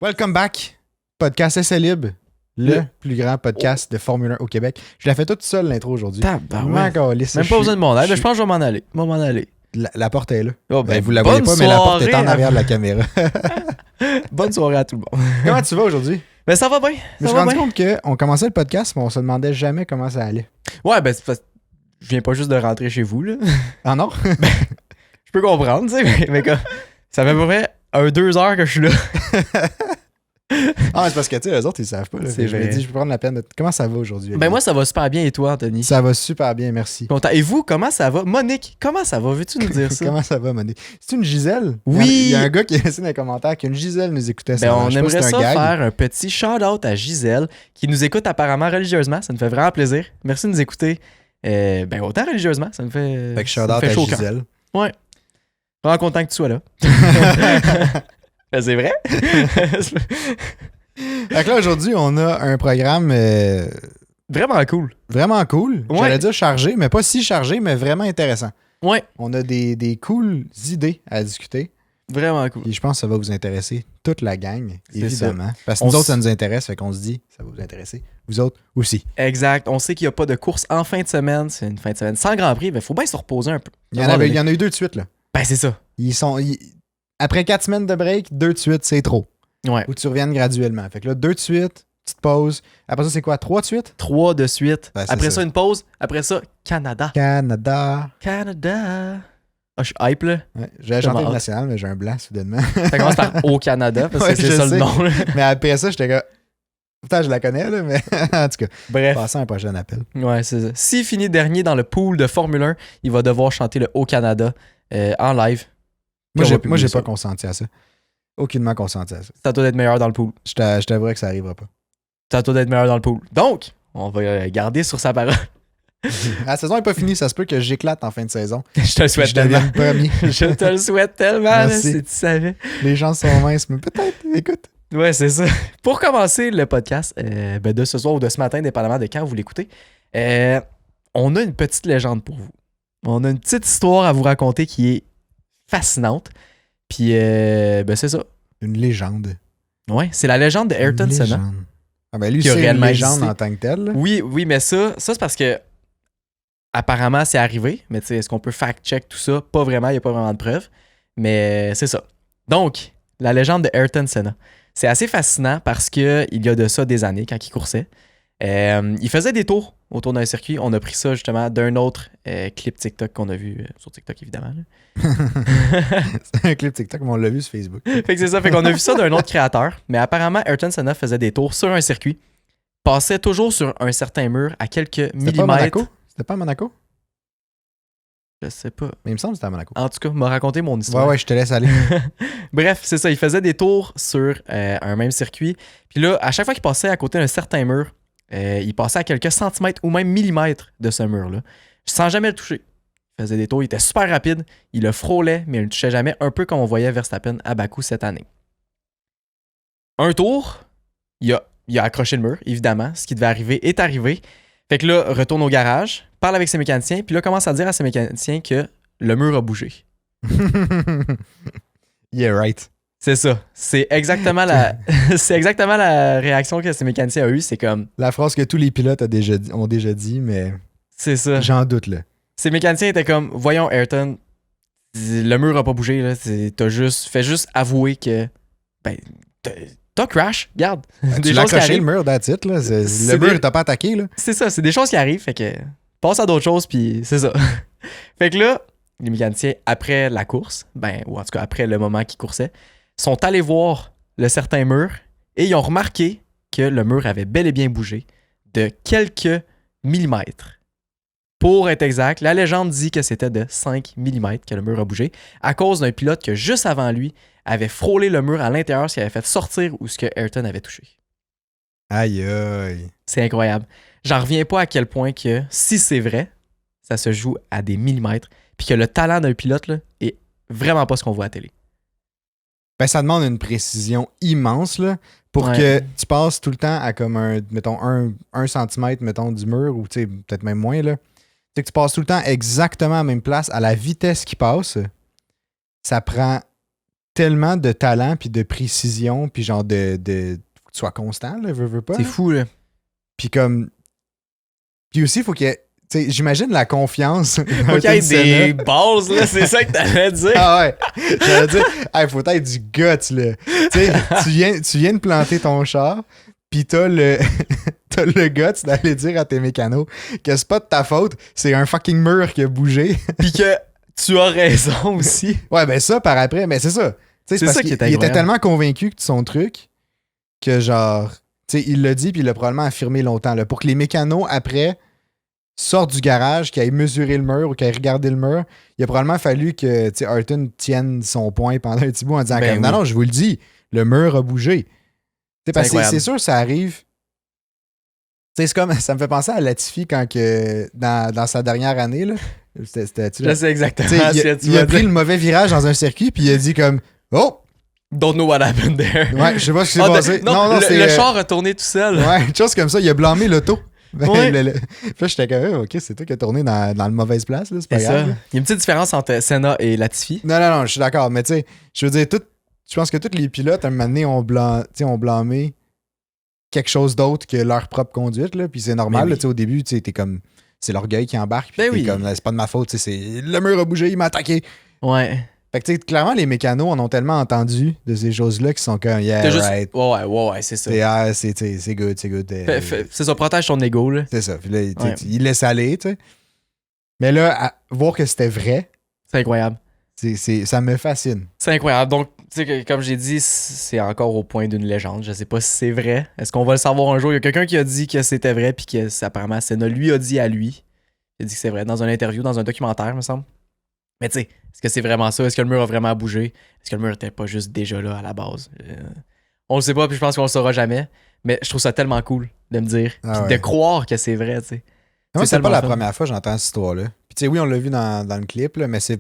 Welcome back, podcast Essai Libre, le plus grand podcast de Formule 1 au Québec. Je l'ai fait toute seule l'intro aujourd'hui. Tabarouette. Même pas besoin de mon aide, je pense que je vais m'en aller. La porte est là. Oh, ben, Vous la voyez pas, mais la porte est en arrière de la caméra. Bonne soirée à tout le monde. Comment tu vas aujourd'hui? Ben ça va bien. Je me suis rendu compte qu'on commençait le podcast, mais on se demandait jamais comment ça allait. Ouais, ben c'est parce que je viens pas juste de rentrer chez vous, là. Ah non? Je peux comprendre, tu sais, mais comme, ça fait à peu près 2 heures que je suis là. Ah, c'est parce que, tu sais, eux autres, ils savent pas. Là. C'est je me vrai. dis, je peux prendre la peine de... Comment ça va aujourd'hui? Ben moi, ça va super bien, et toi, Anthony? Ça va super bien, merci. Content. Et vous, comment ça va? Monique, comment ça va? Veux-tu nous dire ça? Comment ça va, Monique? C'est une Gisèle? Oui! Il y a un gars qui a laissé dans les commentaires qu'une Gisèle nous écoutait. Ben, on Je sais pas si aimerait c'est ça un gag. faire un petit shout-out à Gisèle, qui nous écoute apparemment religieusement. Ça nous fait vraiment plaisir. Merci de nous écouter. Ben autant religieusement, ça me fait. Fait que ça shout-out me fait à chaud au cœur. Gisèle. Ouais. Vraiment content que tu sois là. Ben, c'est vrai? Fait que là, aujourd'hui, on a un programme Vraiment cool. vraiment cool. Ouais. J'allais dire chargé, mais pas si chargé, mais vraiment intéressant. Ouais, On a des cool idées à discuter. vraiment cool. Et je pense que ça va vous intéresser toute la gang, C'est évidemment. Parce que On nous autres, s- ça nous intéresse, fait qu'on se dit, ça va vous intéresser. Vous autres aussi. Exact. On sait qu'il n'y a pas de course en fin de semaine. C'est une fin de semaine sans Grand Prix. Il faut bien se reposer un peu. Il y en a eu 2 de suite, là. Ben, c'est ça. Après 4 semaines de break, 2 de suite, c'est trop. Ouais. Ou tu reviennes graduellement. Fait que là, 2 de suite, petite pause. Après ça, c'est quoi? 3 de suite? 3 de suite. Ben, c'est Après ça. ça, une pause. Après ça, Canada. Canada. Canada. Ah, je suis hype, là. Ouais, j'avais chanté Tellement le hâte. national, mais j'ai un blanc soudainement. Ça commence par Au Canada, parce que Ouais, c'est je ça sais. le nom, là. Mais après ça, j'étais comme. Putain, je la connais, là, mais en tout cas, Bref. passons à un prochain appel. Ouais, c'est ça. S'il finit dernier dans le pool de Formule 1, il va devoir chanter le Au Canada en live. Moi, Puis on j'ai va publier ça. pas consenti à ça. Aucunement consenti à ça. C'est à toi d'être meilleur dans le pool. Je t'avouerais que ça arrivera pas. C'est à toi d'être meilleur dans le pool. Donc, on va garder sur sa parole. La saison n'est pas finie, ça se peut que j'éclate en fin de saison. Je te le souhaite Je tellement. devienne premier. Je te le souhaite tellement, là, Merci. si tu savais. Les gens sont minces, mais peut-être, écoute. Ouais, c'est ça. Pour commencer le podcast de ce soir ou de ce matin, dépendamment de quand vous l'écoutez, on a une petite légende pour vous. On a une petite histoire à vous raconter qui est fascinante. Puis, c'est ça. Une légende. Ouais, c'est la légende de Ayrton Une Senna. légende. Ah ben lui, Qui a c'est une réellement légende existé. en tant que tel. là. Oui, mais ça c'est parce que apparemment c'est arrivé, mais tu sais, est-ce qu'on peut fact-check tout ça? Pas vraiment, il n'y a pas vraiment de preuves. Mais c'est ça. Donc, la légende de Ayrton Senna. C'est assez fascinant parce que il y a de ça des années, quand il coursait, il faisait des tours autour d'un circuit. On a pris ça justement d'un autre clip TikTok qu'on a vu sur TikTok, évidemment. là. C'est un clip TikTok, mais on l'a vu sur Facebook. Fait que c'est ça, fait qu'on a vu ça d'un autre créateur. Mais apparemment, Ayrton Senna faisait des tours sur un circuit, passait toujours sur un certain mur à quelques C'était pas à millimètres. Monaco? C'était pas à Monaco? Je sais pas. Mais il me semble que c'était à Monaco. En tout cas, m'a raconté mon histoire. Ouais, je te laisse aller. Bref, c'est ça. Il faisait des tours sur un même circuit. Puis là, à chaque fois qu'il passait à côté d'un certain mur, il passait à quelques centimètres ou même millimètres de ce mur-là, sans jamais le toucher. Il faisait des tours, il était super rapide, il le frôlait, mais il ne le touchait jamais, un peu comme on voyait Verstappen à Bakou cette année. Un tour, il a accroché le mur, évidemment. Ce qui devait arriver est arrivé. Fait que là, retourne au garage, parle avec ses mécaniciens, puis là, commence à dire à ses mécaniciens que le mur a bougé. Yeah, right. C'est ça. C'est exactement c'est exactement la réaction que ces mécaniciens ont eue. C'est comme, La phrase que tous les pilotes ont déjà dit, mais c'est ça. j'en doute, là. Ces mécaniciens étaient comme, voyons Ayrton, le mur a pas bougé, là. Fais juste avouer que, ben, t'as crash, regarde. Tu l'as accroché le mur, that's it, là. C'est Le mur, des- il t'a pas attaqué, là. C'est ça, c'est des choses qui arrivent, fait que passe à d'autres choses, puis c'est ça. Fait que là, les mécaniciens, après la course, ou en tout cas après le moment qu'ils coursaient, sont allés voir le certain mur et ils ont remarqué que le mur avait bel et bien bougé de quelques millimètres. Pour être exact, la légende dit que c'était de 5 mm que le mur a bougé à cause d'un pilote que juste avant lui avait frôlé le mur à l'intérieur, ce qui avait fait sortir où ce que Ayrton avait touché. Aïe, aïe. C'est incroyable. J'en reviens pas à quel point que, si c'est vrai, ça se joue à des millimètres, puis que le talent d'un pilote là, est vraiment pas ce qu'on voit à la télé. Ben, ça demande une précision immense, là, pour Ouais. que tu passes tout le temps à comme un centimètre, mettons, du mur, ou tu sais, peut-être même moins, là. Tu sais, que tu passes tout le temps exactement à la même place, à la vitesse qu'il passe. Ça prend tellement de talent, puis de précision, puis genre de faut que tu sois constant, là, veux pas. C'est là. fou, là. Puis comme. Puis aussi, il faut qu'il y ait. Tu sais, j'imagine la confiance. Faut qu'il y ait des bases, là. C'est ça que t'allais dire. Ah ouais. J'allais dire, hey, faut être du guts, là. Tu sais, tu viens de planter ton char, pis t'as le, t'as le guts d'aller dire à tes mécanos que c'est pas de ta faute, c'est un fucking mur qui a bougé. Puis que tu as raison aussi. Ouais, ben ça, par après, mais c'est ça. Tu sais, C'est parce ça qui qu'il est il était incroyable. tellement convaincu de son truc que genre, tu sais, il l'a dit, puis il l'a probablement affirmé longtemps, là, pour que les mécanos, après, sortent du garage, qu'ils aient mesuré le mur ou qu'ils aient regardé le mur, il a probablement fallu que tu sais, Ayrton tienne son point pendant un petit bout en disant Ben comme, non, oui. non, je vous le dis, le mur a bougé. Tu sais, parce que incroyable. c'est sûr, ça arrive. Tu sais, c'est comme, ça me fait penser à Latifi quand que, dans sa dernière année, là, tu Je sais exactement sais, ce que tu il a vas pris dire. le mauvais virage dans un circuit, puis il a dit comme, oh, Don't know what happened there. ouais, je sais pas ce qui s'est Ah, passé. non, c'est. le char a tourné tout seul. Ouais, une chose comme ça, il a blâmé l'auto. Ben, Ouais. Puis là, j'étais comme, ok, c'est toi qui as tourné dans la mauvaise place, là, c'est pas C'est grave. ça. là. Il y a une petite différence entre Senna et Latifi. Non, je suis d'accord, mais tu sais, je veux dire, je pense que tous les pilotes, à un moment donné, ont blâmé quelque chose d'autre que leur propre conduite, là, puis c'est normal, Ben oui. là, tu sais, au début, tu sais, t'es comme, c'est l'orgueil qui embarque, puis Ben t'es oui. comme, c'est pas de ma faute, tu sais, c'est le mur a bougé, il m'a attaqué. Ouais. Fait que, tu sais, clairement, les mécanos en ont tellement entendu de ces choses-là qui sont comme, yeah, T'as juste. right. Ouais, c'est ça. C'est good, c'est good. C'est ça, protège ton ego, là. C'est ça. Puis là, Ouais. il laisse aller, tu sais. Mais là, voir que c'était vrai, C'est incroyable. ça me fascine. C'est incroyable. Donc, tu sais, comme j'ai dit, c'est encore au point d'une légende. Je sais pas si c'est vrai. Est-ce qu'on va le savoir un jour? Il y a quelqu'un qui a dit que c'était vrai, puis que apparemment, Senna lui a dit à lui. Il a dit que c'est vrai dans une interview, dans un documentaire, me semble. Mais tu sais, est-ce que c'est vraiment ça? Est-ce que le mur a vraiment bougé? Est-ce que le mur était pas juste déjà là à la base? On le sait pas, puis je pense qu'on le saura jamais. Mais je trouve ça tellement cool de me dire, Ah puis ouais. de croire que c'est vrai, tu sais. Moi, c'est pas tellement la fun. première fois que j'entends cette histoire-là. Puis, tu sais, oui, on l'a vu dans le clip, là, mais c'est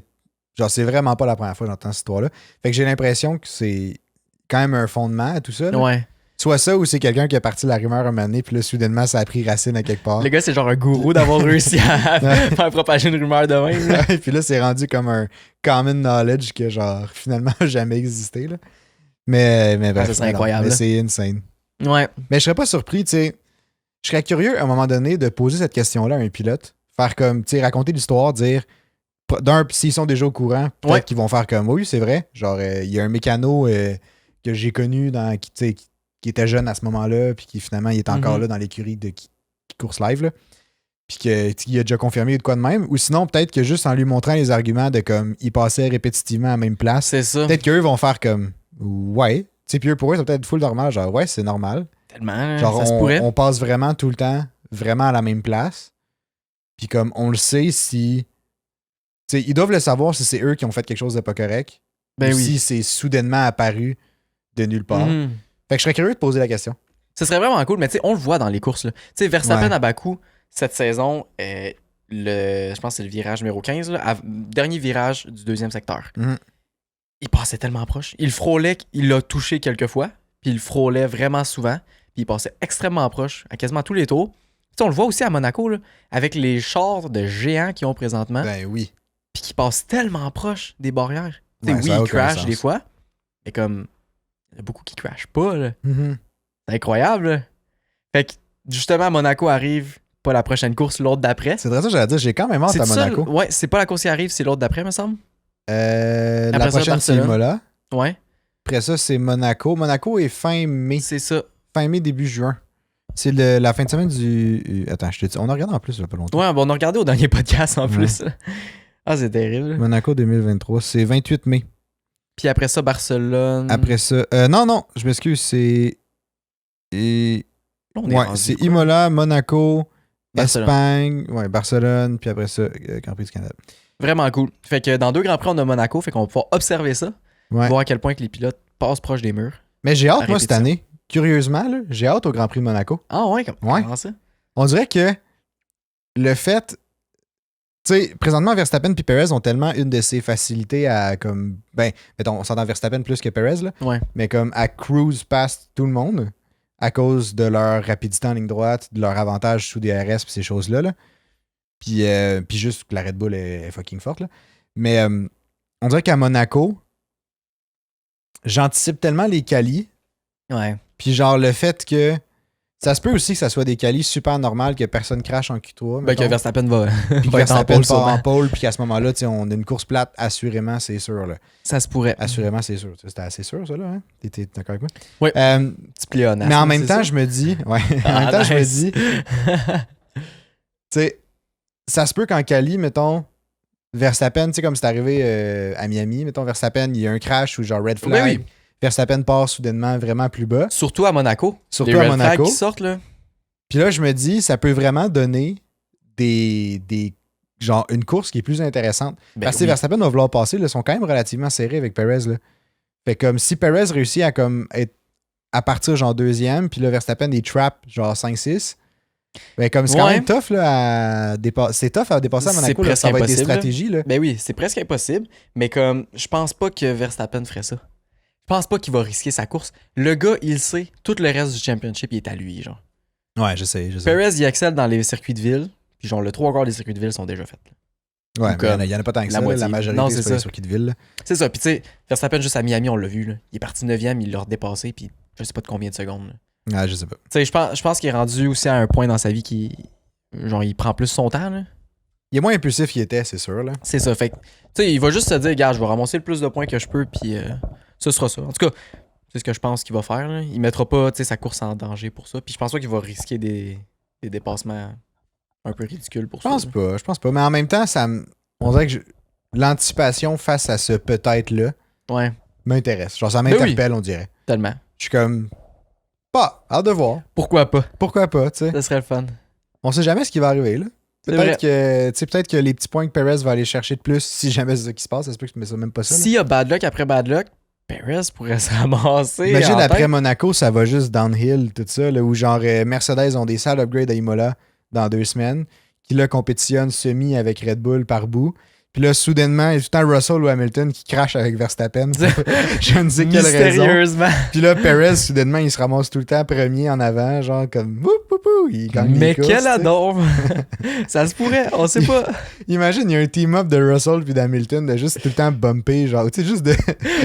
vraiment pas la première fois que j'entends cette histoire-là. Fait que j'ai l'impression que c'est quand même un fondement à tout ça. là. Ouais. Soit ça ou c'est quelqu'un qui a parti la rumeur un moment donné, puis là, soudainement, ça a pris racine à quelque part. Le gars, c'est genre un gourou d'avoir réussi à faire propager une rumeur de même. là. Puis là, c'est rendu comme un common knowledge que, genre, finalement, a jamais existé. Là. Mais bref, ça serait mais non, incroyable, mais là. c'est insane. Ouais. Mais je serais pas surpris, tu sais. Je serais curieux à un moment donné de poser cette question-là à un pilote. Faire comme, tu sais, raconter l'histoire, dire. D'un, s'ils sont déjà au courant, peut-être Ouais. qu'ils vont faire comme, oui, c'est vrai. Genre, il y a un mécano que j'ai connu qui, tu sais, qui était jeune à ce moment-là, puis qui finalement, il est encore Mhm. là dans l'écurie qui course live, là. Puis qu'il a déjà confirmé de quoi de même. Ou sinon, peut-être que juste en lui montrant les arguments de comme, il passait répétitivement à la même place, C'est ça. peut-être qu'eux vont faire comme, ouais. Tu sais, puis eux, pour eux, c'est peut-être full normal. Genre, ouais, c'est normal. Tellement. Genre, ça se pourrait. on passe vraiment tout le temps, vraiment à la même place. Puis comme, on le sait si. Tu sais, ils doivent le savoir si c'est eux qui ont fait quelque chose de pas correct. Ben ou oui. si c'est soudainement apparu de nulle part. Mhm. Fait que je serais curieux de poser la question. Ce serait vraiment cool, mais tu sais, on le voit dans les courses. Tu sais, Verstappen Ouais. à Bakou, cette saison, je pense que c'est le virage numéro 15, là, dernier virage du deuxième secteur. Mhm. Il passait tellement proche. Il frôlait, il l'a touché quelques fois, puis il frôlait vraiment souvent, puis il passait extrêmement proche à quasiment tous les tours. Tu sais, on le voit aussi à Monaco, là, avec les chars de géants qu'ils ont présentement, Ben oui. puis qui passent tellement proche des barrières. Tu sais, Ouais, oui, ça a ils aucun crashent sens. des fois, mais comme, il y en a beaucoup qui crashent pas, là. Mhm. C'est incroyable, là. Fait que, justement, Monaco arrive, pas la prochaine course, l'autre d'après. C'est vrai ça que j'allais dire. J'ai quand même hâte à C'est ça, Monaco. ouais, c'est pas la course qui arrive, c'est l'autre d'après, me semble. La Après ça, prochaine, c'est Barcelone. Imola. Ouais, Après ça, c'est Monaco. Monaco est fin mai. c'est ça. Fin mai, début juin. C'est la fin de semaine du. Attends, je te dis. On a regardé en plus il y a pas longtemps. Ouais, bon, on a regardé au dernier podcast en Ouais. plus. Ah, c'est terrible. Monaco 2023. C'est 28 mai. Puis après ça, Barcelone. Après ça. Non, je m'excuse. C'est. Là, on est Ouais, rendu c'est quoi? Imola, Monaco, Barcelone. Espagne, ouais, Barcelone, puis après ça, Grand Prix du Canada. Vraiment cool. Fait que dans 2 Grands Prix, on a Monaco, fait qu'on va pouvoir observer ça, Ouais. voir à quel point que les pilotes passent proche des murs. Mais j'ai hâte, À moi, cette répétition. année. Curieusement, là, j'ai hâte au Grand Prix de Monaco. Ah ouais, Ouais. comment ça? On dirait que le fait. Tu sais, présentement, Verstappen et Perez ont tellement une de ces facilités à, comme. Ben, mettons, on s'entend Verstappen plus que Perez, là. Ouais. Mais comme à cruise past tout le monde à cause de leur rapidité en ligne droite, de leur avantage sous DRS et ces choses-là. Là. Puis juste que la Red Bull est fucking forte. Là. Mais on dirait qu'à Monaco, j'anticipe tellement les qualis. Ouais. Puis genre le fait que ça se peut aussi que ça soit des qualis super normales que personne crache en Q3. Ben, que mettons. Verstappen va, Puis que va être en Verstappen pole, part en sûrement. pole, puis qu'à ce moment-là, tu sais, on a une course plate, assurément, c'est sûr. Là. Ça se pourrait. Assurément, c'est sûr. C'était assez sûr, ça, là. Hein? T'es d'accord avec moi? Oui. Euh, Petit pléonasme, mais en même c'est temps, ça? je me dis... Ouais, en Ah, même temps, je me nice. dis... Tu sais, ça se peut qu'en quali, mettons, Verstappen, tu sais, comme c'est arrivé à Miami, mettons, Verstappen, il y a un crash ou genre red flag. Oui, oui. Verstappen part soudainement vraiment plus bas. Surtout à Monaco. Surtout les à red Monaco. flags qui sortent, là. Puis là, je me dis, ça peut vraiment donner genre une course qui est plus intéressante. Ben Parce que oui. Verstappen va vouloir passer, là, ils sont quand même relativement serrés avec Perez. Là. Fait comme si Perez réussit à comme être à partir genre deuxième, puis là Verstappen est trap genre 5-6. Ben comme c'est quand Ouais. même tough là, à dépasser. C'est tough à dépasser à C'est Monaco, là, presque ça va être des impossible, là. stratégies. Là. Ben oui, c'est presque impossible. Mais comme, je pense pas que Verstappen ferait ça. Je pense pas qu'il va risquer sa course. Le gars, il sait. Tout le reste du championship, il est à lui, genre. Ouais, je sais. Perez, il excelle dans les circuits de ville. Puis genre, le 3/4 des circuits de ville sont déjà faits. là. Ouais, Ou mais comme il y en a pas tant que la ça. moitié. La majorité, Non, c'est c'est pas les ça. circuits de ville. Là. C'est ça. Puis tu sais, Verstappen, juste à Miami, on l'a vu, là. Il est parti 9e, il l'a redépassé, puis je sais pas de combien de secondes. là. Ah, je sais pas. Tu sais, je pense qu'il est rendu aussi à un point dans sa vie qui. Genre, il prend plus son temps, là. Il est moins impulsif qu'il était, c'est sûr. Là. C'est ça. Fait que, tu sais, il va juste se dire, gars, je vais ramasser le plus de points que je peux, puis ce sera ça. En tout cas, c'est ce que je pense qu'il va faire. Là. Il mettra pas, tu sais, sa course en danger pour ça. Puis je pense pas qu'il va risquer des dépassements un peu ridicules pour Je ça. pense pas. Mais en même temps, on dirait que l'anticipation face à ce peut-être-là Ouais, m'intéresse. Genre, ça Ben oui. m'interpelle, on dirait. tellement. Je suis comme, pas, hâte de voir. Pourquoi pas? Pourquoi pas, tu sais. Ça serait le fun. On sait jamais ce qui va arriver, là. C'est vrai. Peut-être que les petits points que Perez va aller chercher de plus, si jamais c'est ça qui se passe, ça se peut que mais c'est même pas ça. là. S'il y a bad luck après bad luck, Perez pourrait se ramasser. Imagine en après tête. Monaco, ça va juste downhill, tout ça, là, où genre Mercedes ont des sales upgrades à Imola dans 2 semaines, qui là compétitionnent semi avec Red Bull par bout. Puis là, soudainement, il y a tout le temps Russell ou Hamilton qui crache avec Verstappen. Je ne sais quelle raison. Mystérieusement. Puis là, Perez, soudainement, il se ramasse tout le temps premier en avant, genre comme woup, woup, woup, il gagne Mais les courses, quel tu sais. adore! Ça se pourrait, on sait pas. Imagine, il y a un team-up de Russell puis d'Hamilton de juste tout le temps bumper, genre, tu sais, juste de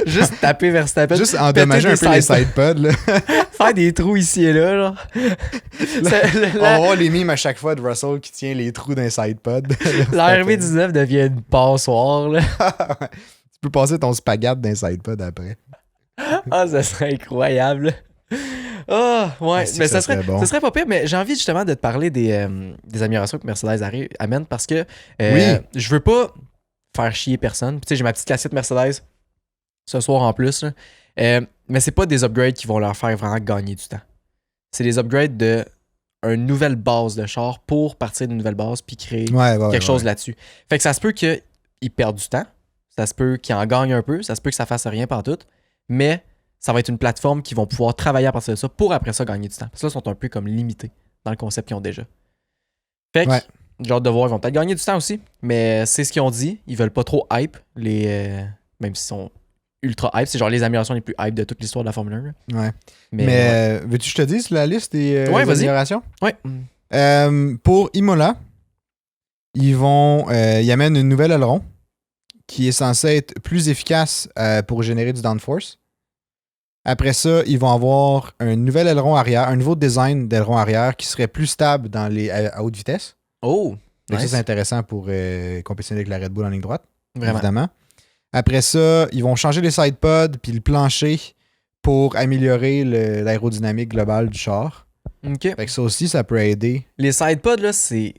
Juste taper Verstappen. juste endommager un péter peu les des side- sidepods, là. Faire des trous ici et là, genre. On va voir les mimes à chaque fois de Russell qui tient les trous d'un sidepod. La RB19 devient une passoire, là. Tu peux passer ton spaghette d'un sidepod après. Ah, ça serait incroyable. Ah, ouais. c'est Mais que ça ça serait, serait bon. ça serait pas pire, mais j'ai envie justement de te parler des améliorations que Mercedes amène parce que Oui. je veux pas faire chier personne. Puis, tu sais, j'ai ma petite cassette Mercedes ce soir en plus. Là. Mais c'est pas des upgrades qui vont leur faire vraiment gagner du temps. C'est des upgrades de une nouvelle base de char pour partir d'une nouvelle base puis créer quelque chose là-dessus. Fait que ça se peut qu'ils perdent du temps. Ça se peut qu'ils en gagnent un peu. Ça se peut que ça fasse rien pantoute. Mais ça va être une plateforme qui vont pouvoir travailler à partir de ça pour après ça gagner du temps. Parce que là, ils sont un peu comme limités dans le concept qu'ils ont déjà. Fait que, Ouais. j'ai hâte de voir, ils vont peut-être gagner du temps aussi. Mais c'est ce qu'ils ont dit. Ils veulent pas trop hype, même s'ils sont ultra hype. C'est genre les améliorations les plus hype de toute l'histoire de la Formule 1. Là. Ouais. Mais, Mais veux-tu que je te dise la liste des Ouais, vas-y. améliorations? ouais. Pour Imola, ils amènent une nouvelle aileron qui est censée être plus efficace pour générer du downforce. Après ça, ils vont avoir un nouvel aileron arrière, un nouveau design d'aileron arrière qui serait plus stable à haute vitesse. Oh, Donc nice. ça, c'est intéressant pour compétitionner avec la Red Bull en ligne droite, Vraiment. évidemment. Après ça, ils vont changer les sidepods puis le plancher pour améliorer l'aérodynamique globale du char. OK. Fait que ça aussi, ça peut aider. Les sidepods, là, c'est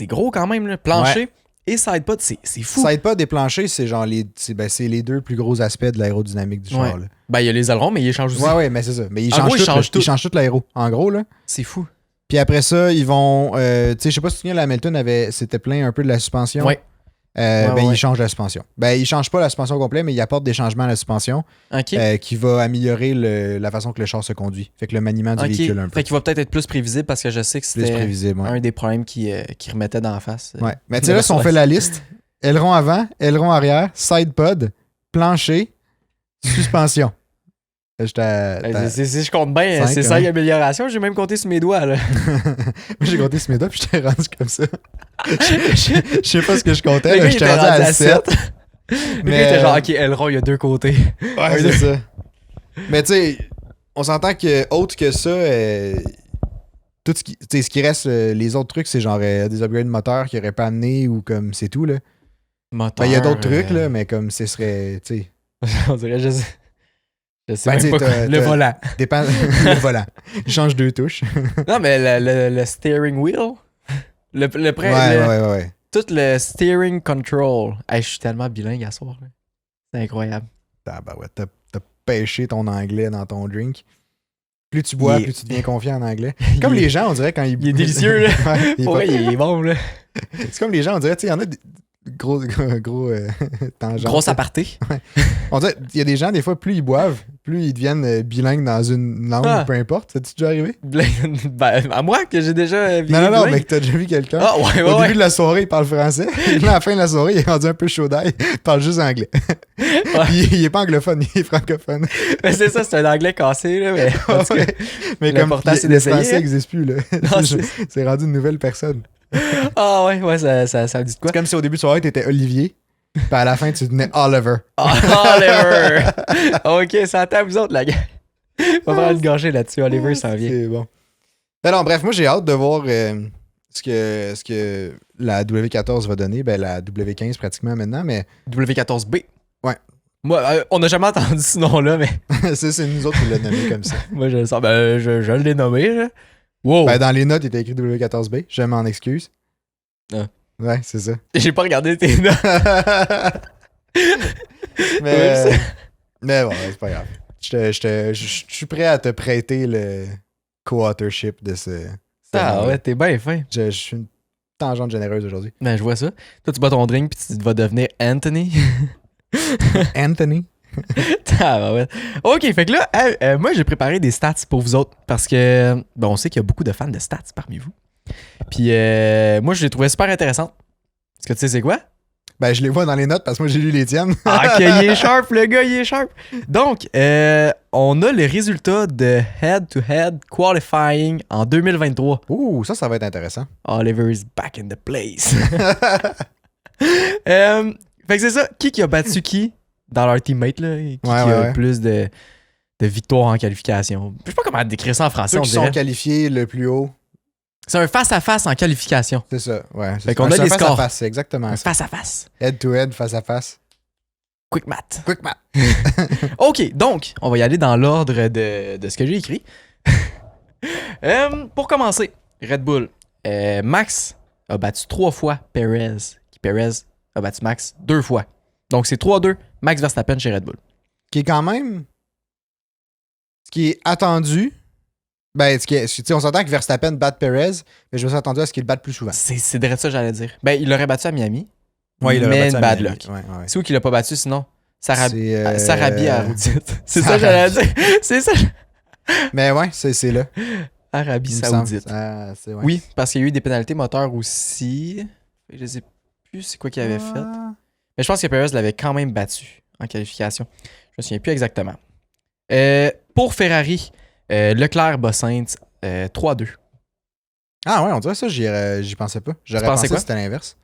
gros quand même. Là. Plancher et sidepod, c'est fou. Sidepod et plancher, c'est genre c'est les deux plus gros aspects de l'aérodynamique du char. Là. Ben, il y a les ailerons, mais ils changent aussi. Ouais, mais c'est ça. Mais ils En changent gros, ils tout, changent là. tout. Ils changent tout l'aéro. En gros, là. C'est fou. Puis après ça, ils vont. Tu sais, je sais pas si tu te souviens, la Hamilton s'était plaint un peu de la suspension. Ouais. Ben, ouais. ils changent la suspension. Ben, ils changent pas la suspension complète, mais ils apportent des changements à la suspension OK. qui va améliorer la façon que le char se conduit. Fait que le maniement du OK. véhicule un peu. Fait qu'il va peut-être être plus prévisible parce que je sais que Plus c'était prévisible. Ouais. un des problèmes qui remettait dans la face. Ouais. Mais tu sais, là, si on fait la liste, aileron avant, aileron arrière, sidepod, plancher, suspension. Si je compte bien, Cinq, c'est 5 améliorations. J'ai même compté sur mes doigts. Là. Moi, j'ai compté ce méda, puis j'étais rendu comme ça. Je sais pas ce que je comptais, Le là, gars, il j'étais était rendu rendu à à 7. Le gars était genre, OK, aileron, il y a deux côtés. Ouais, c'est ça. Mais tu sais, on s'entend que autre que ça, tout ce qui reste, les autres trucs, c'est genre des upgrades moteurs qui auraient pas amené ou comme c'est tout, là. Moteur. Ben, il y a d'autres trucs, là, mais comme ce serait, tu sais. On dirait, je sais Ben, même tu sais, pas quoi. Le volant. Dépend. Le volant. Il change 2 touches. Non, mais le steering wheel. Ouais. Tout le steering control. Hey, je suis tellement bilingue à soir. Là. C'est incroyable. Ah, ben ouais, t'as pêché ton anglais dans ton drink. Plus tu bois, plus tu deviens confiant en anglais. Comme les gens, on dirait, quand ils... Il est délicieux, là. Ouais, Pour vrai, il est bon, là. C'est comme les gens, on dirait, tu sais, il y en a des gros tangentes. Grosse aparté. On dirait, il y a des gens, des fois, plus ils boivent, plus ils deviennent bilingues dans une langue, peu importe. Ça t'est déjà arrivé? Ben, à moi, que j'ai déjà vu. Non, mais que t'as déjà vu quelqu'un. Ah, ouais, Au début de la soirée, il parle français. Puis à la fin de la soirée, il est rendu un peu chaud d'ail. Il parle juste anglais. Puis il est pas anglophone, il est francophone. Mais c'est ça, c'est un anglais cassé, là. Mais, en tout cas, mais comme l'important, c'est le d'essayer. français n'existe plus, là. Non, C'est rendu une nouvelle personne. Ah, ouais, ça me dit de quoi? C'est comme si au début de soirée, t'étais Olivier. Puis à la fin, tu devenais Oliver. Oliver! Ok, ça attend vous autres, la gars. On va prendre une gorgée là-dessus. Oliver s'en vient. C'est bon. Alors, bref, moi, j'ai hâte de voir ce que la W14 va donner. Ben, la W15 pratiquement maintenant, mais... W14B. Ouais. Moi, on n'a jamais entendu ce nom-là, mais... c'est nous autres qui l'avons nommé comme ça. Moi, je le sens. Ben, je l'ai nommé, là. Wow! Ben, dans les notes, il était écrit W14B. Je m'en excuse. Ah. Ouais, c'est ça. J'ai pas regardé tes notes. mais bon, c'est pas grave. Je suis prêt à te prêter le co-authorship de ce... Ah ouais, t'es bien fin. Je suis une tangente généreuse aujourd'hui. Ben, je vois ça. Toi, tu bois ton drink puis tu vas devenir Anthony. Anthony? Ah ouais. Ok, fait que là, moi, j'ai préparé des stats pour vous autres parce que, bon, on sait qu'il y a beaucoup de fans de stats parmi vous. Puis, moi, je les trouvais super intéressantes. Est-ce que tu sais c'est quoi? Ben, je les vois dans les notes parce que moi, j'ai lu les tiennes. Ah, ok, il est sharp, le gars, il est sharp. Donc, on a les résultats de head-to-head qualifying en 2023. Ouh, ça va être intéressant. Oliver's back in the place. Fait que c'est ça. Qui a battu qui dans leur teammate, là? Qui a plus de victoires en qualification? Je sais pas comment décrire ça en français, Ceux on qui dirait. sont qualifiés le plus haut. C'est un face-à-face en qualification. C'est ça, ouais. Fait qu'on a les scores. Face-à-face, c'est exactement Un ça. face-à-face. Head-to-head, face-à-face. Quick math. Quick math. OK, donc, on va y aller dans l'ordre de ce que j'ai écrit. Pour commencer, Red Bull. Max a battu 3 fois Perez. Perez a battu Max 2 fois. Donc, c'est 3-2, Max Verstappen chez Red Bull. Qui est quand même... Ce qui est attendu... Ben, on s'entend que Verstappen batte Perez, mais je me suis attendu à ce qu'il le batte plus souvent. C'est direct ça que j'allais dire. Ben, il l'aurait battu à Miami. Ouais, il mais battu une à bad Miami. luck. Ouais. C'est où qu'il l'a pas battu sinon? Sarabie C'est à Roudite. C'est ça que j'allais dire. C'est ça. Mais ouais, c'est là. Arabie Il me Saoudite. semble. Ouais. Oui, parce qu'il y a eu des pénalités moteurs aussi. Je sais plus c'est quoi qu'il avait fait. Mais je pense que Perez l'avait quand même battu en qualification. Je me souviens plus exactement. Pour Ferrari, Leclerc bat Sainz 3-2. Ah ouais, on dirait ça, j'y pensais pas. J'aurais pensais pensé quoi? que c'était l'inverse.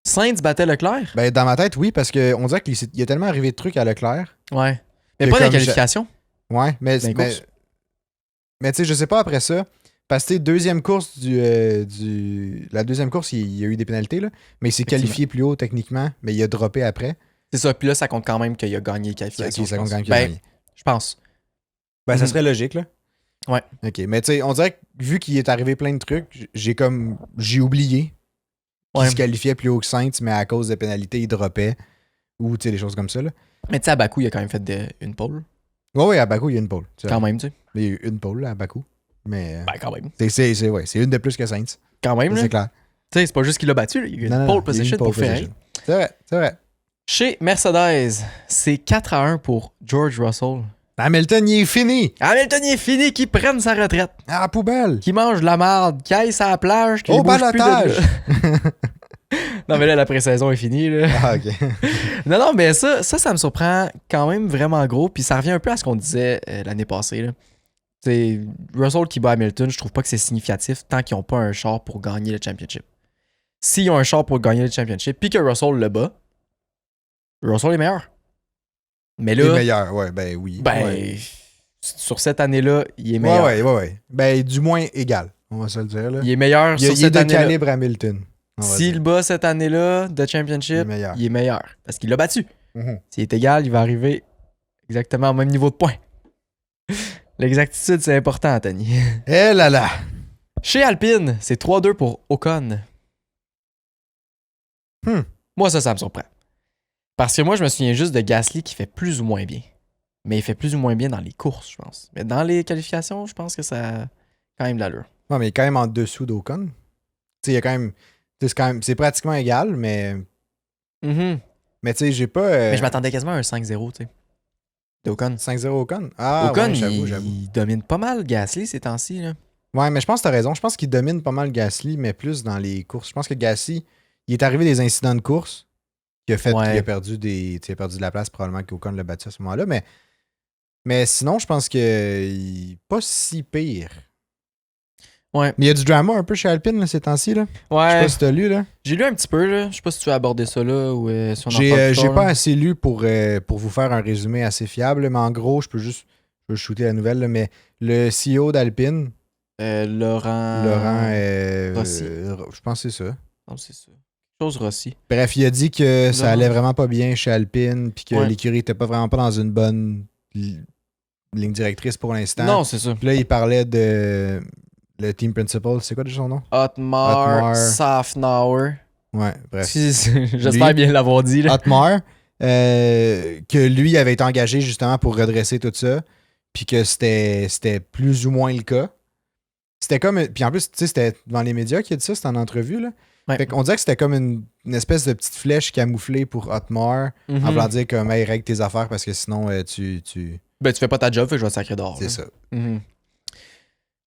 Sainz battait Leclerc? Ben, dans ma tête, oui, parce qu'on dirait qu'il y a tellement arrivé de trucs à Leclerc. Ouais. Mais Que pas dans la comme qualification. Ouais, mais Dans les courses. tu sais, je sais pas après ça. Parce que deuxième course la deuxième course, il y a eu des pénalités, là. Mais il s'est qualifié plus haut techniquement, mais il a droppé après. C'est ça. Puis là, ça compte quand même qu'il a gagné les qualifications. Ok, ça compte quand même qu'il a Ben, gagné. je pense. Ben, ça serait logique, là. Ouais. Ok, mais tu sais, on dirait que vu qu'il est arrivé plein de trucs, j'ai oublié qu'il se qualifiait plus haut que Sainz, mais à cause des pénalités, il droppait. Ou, tu sais, des choses comme ça, là. Mais tu sais, à Bakou, il a quand même fait une pole. Ouais, à Bakou, il y a une pole. Quand même, tu sais. Il y a eu une pole, là, à Bakou. Mais. Ben, quand même. C'est une de plus que Sainz. Quand même, là. C'est clair. Tu sais, c'est pas juste qu'il l'a battu, là. Il y a eu une pole position pour Ferrari. C'est vrai. Chez Mercedes, c'est 4-1 pour George Russell. Hamilton, il est fini! Hamilton, il est fini, qu'il prenne sa retraite. À la poubelle! Qu'il mange de la marde, qu'il aille sur la plage, qu'il Au bouge plus balotage! Non, mais là, la pré-saison est finie, là. Ah, ok. Non, mais ça me surprend quand même vraiment gros. Puis ça revient un peu à ce qu'on disait l'année passée, là. T'sais, Russell qui bat Hamilton, je trouve pas que c'est significatif tant qu'ils n'ont pas un char pour gagner le championship. S'ils ont un char pour gagner le championship, puis que Russell le bat, Russell est meilleur. Mais Il est là, meilleur, ouais, ben oui. ouais. sur cette année-là, il est meilleur. Ouais. Ben, du moins égal, on va se le dire. Là. Il est meilleur sur Il est cette de année-là. calibre Hamilton. on va S'il dire. bat cette année-là de Il est Championship, meilleur. il est meilleur. Parce qu'il l'a battu. Mhm. S'il est égal, il va arriver exactement au même niveau de points. L'exactitude, c'est important, Anthony. Eh là là! Chez Alpine, c'est 3-2 pour Ocon. Moi, ça me surprend. Parce que moi, je me souviens juste de Gasly qui fait plus ou moins bien. Mais il fait plus ou moins bien dans les courses, je pense. Mais dans les qualifications, je pense que ça a quand même de l'allure. Ouais, mais il est quand même en dessous d'Ocon. Tu sais, il y a quand même. C'est pratiquement égal, mais. Mhm. Mais tu sais, j'ai pas. Mais je m'attendais quasiment à un 5-0, tu sais. D'Ocon. 5-0 Ocon? Ah, Ocon, ouais, j'avoue. il domine pas mal Gasly ces temps-ci, là. Ouais, mais je pense que t'as raison. Je pense qu'il domine pas mal Gasly, mais plus dans les courses. Je pense que Gasly, il est arrivé des incidents de course qui a fait Ouais. qu'il a perdu il a perdu de la place, probablement qu'Ocon l'a battu à ce moment-là. Mais sinon, je pense qu'il est pas si pire. Ouais. Mais il y a du drama un peu chez Alpine là, ces temps-ci. Là. Je sais Ouais. pas si t'as lu. Là. J'ai lu un petit peu, là. Je sais pas si tu veux aborder ça là ou si on en parle plus J'ai tard, pas là. assez lu pour vous faire un résumé assez fiable, là, mais en gros, je peux shooter la nouvelle. Là, mais le CEO d'Alpine, Laurent Rossi. je pense que c'est ça. Non, c'est ça. Chose Rossi. Bref, il a dit que ça Laurent. allait vraiment pas bien chez Alpine, puis que Ouais. l'écurie était vraiment pas dans une bonne ligne directrice pour l'instant. Non, c'est ça. Puis là, il parlait de le team principal. C'est quoi déjà son nom? Otmar Otmar. Safnauer. Ouais, bref. J'espère Lui. bien l'avoir dit, là. Otmar, que lui avait été engagé justement pour redresser tout ça, puis que c'était plus ou moins le cas. C'était comme. Puis en plus, tu sais, c'était dans les médias qu'il a dit ça, c'était en entrevue, là. Ouais. Fait qu'on dirait que c'était comme une espèce de petite flèche camouflée pour Otmar, Mhm. en voulant dire comme, hey, règle tes affaires parce que sinon, tu. Ben, tu fais pas ta job, fait que je vais te sacrer dehors. C'est là. ça. Mhm.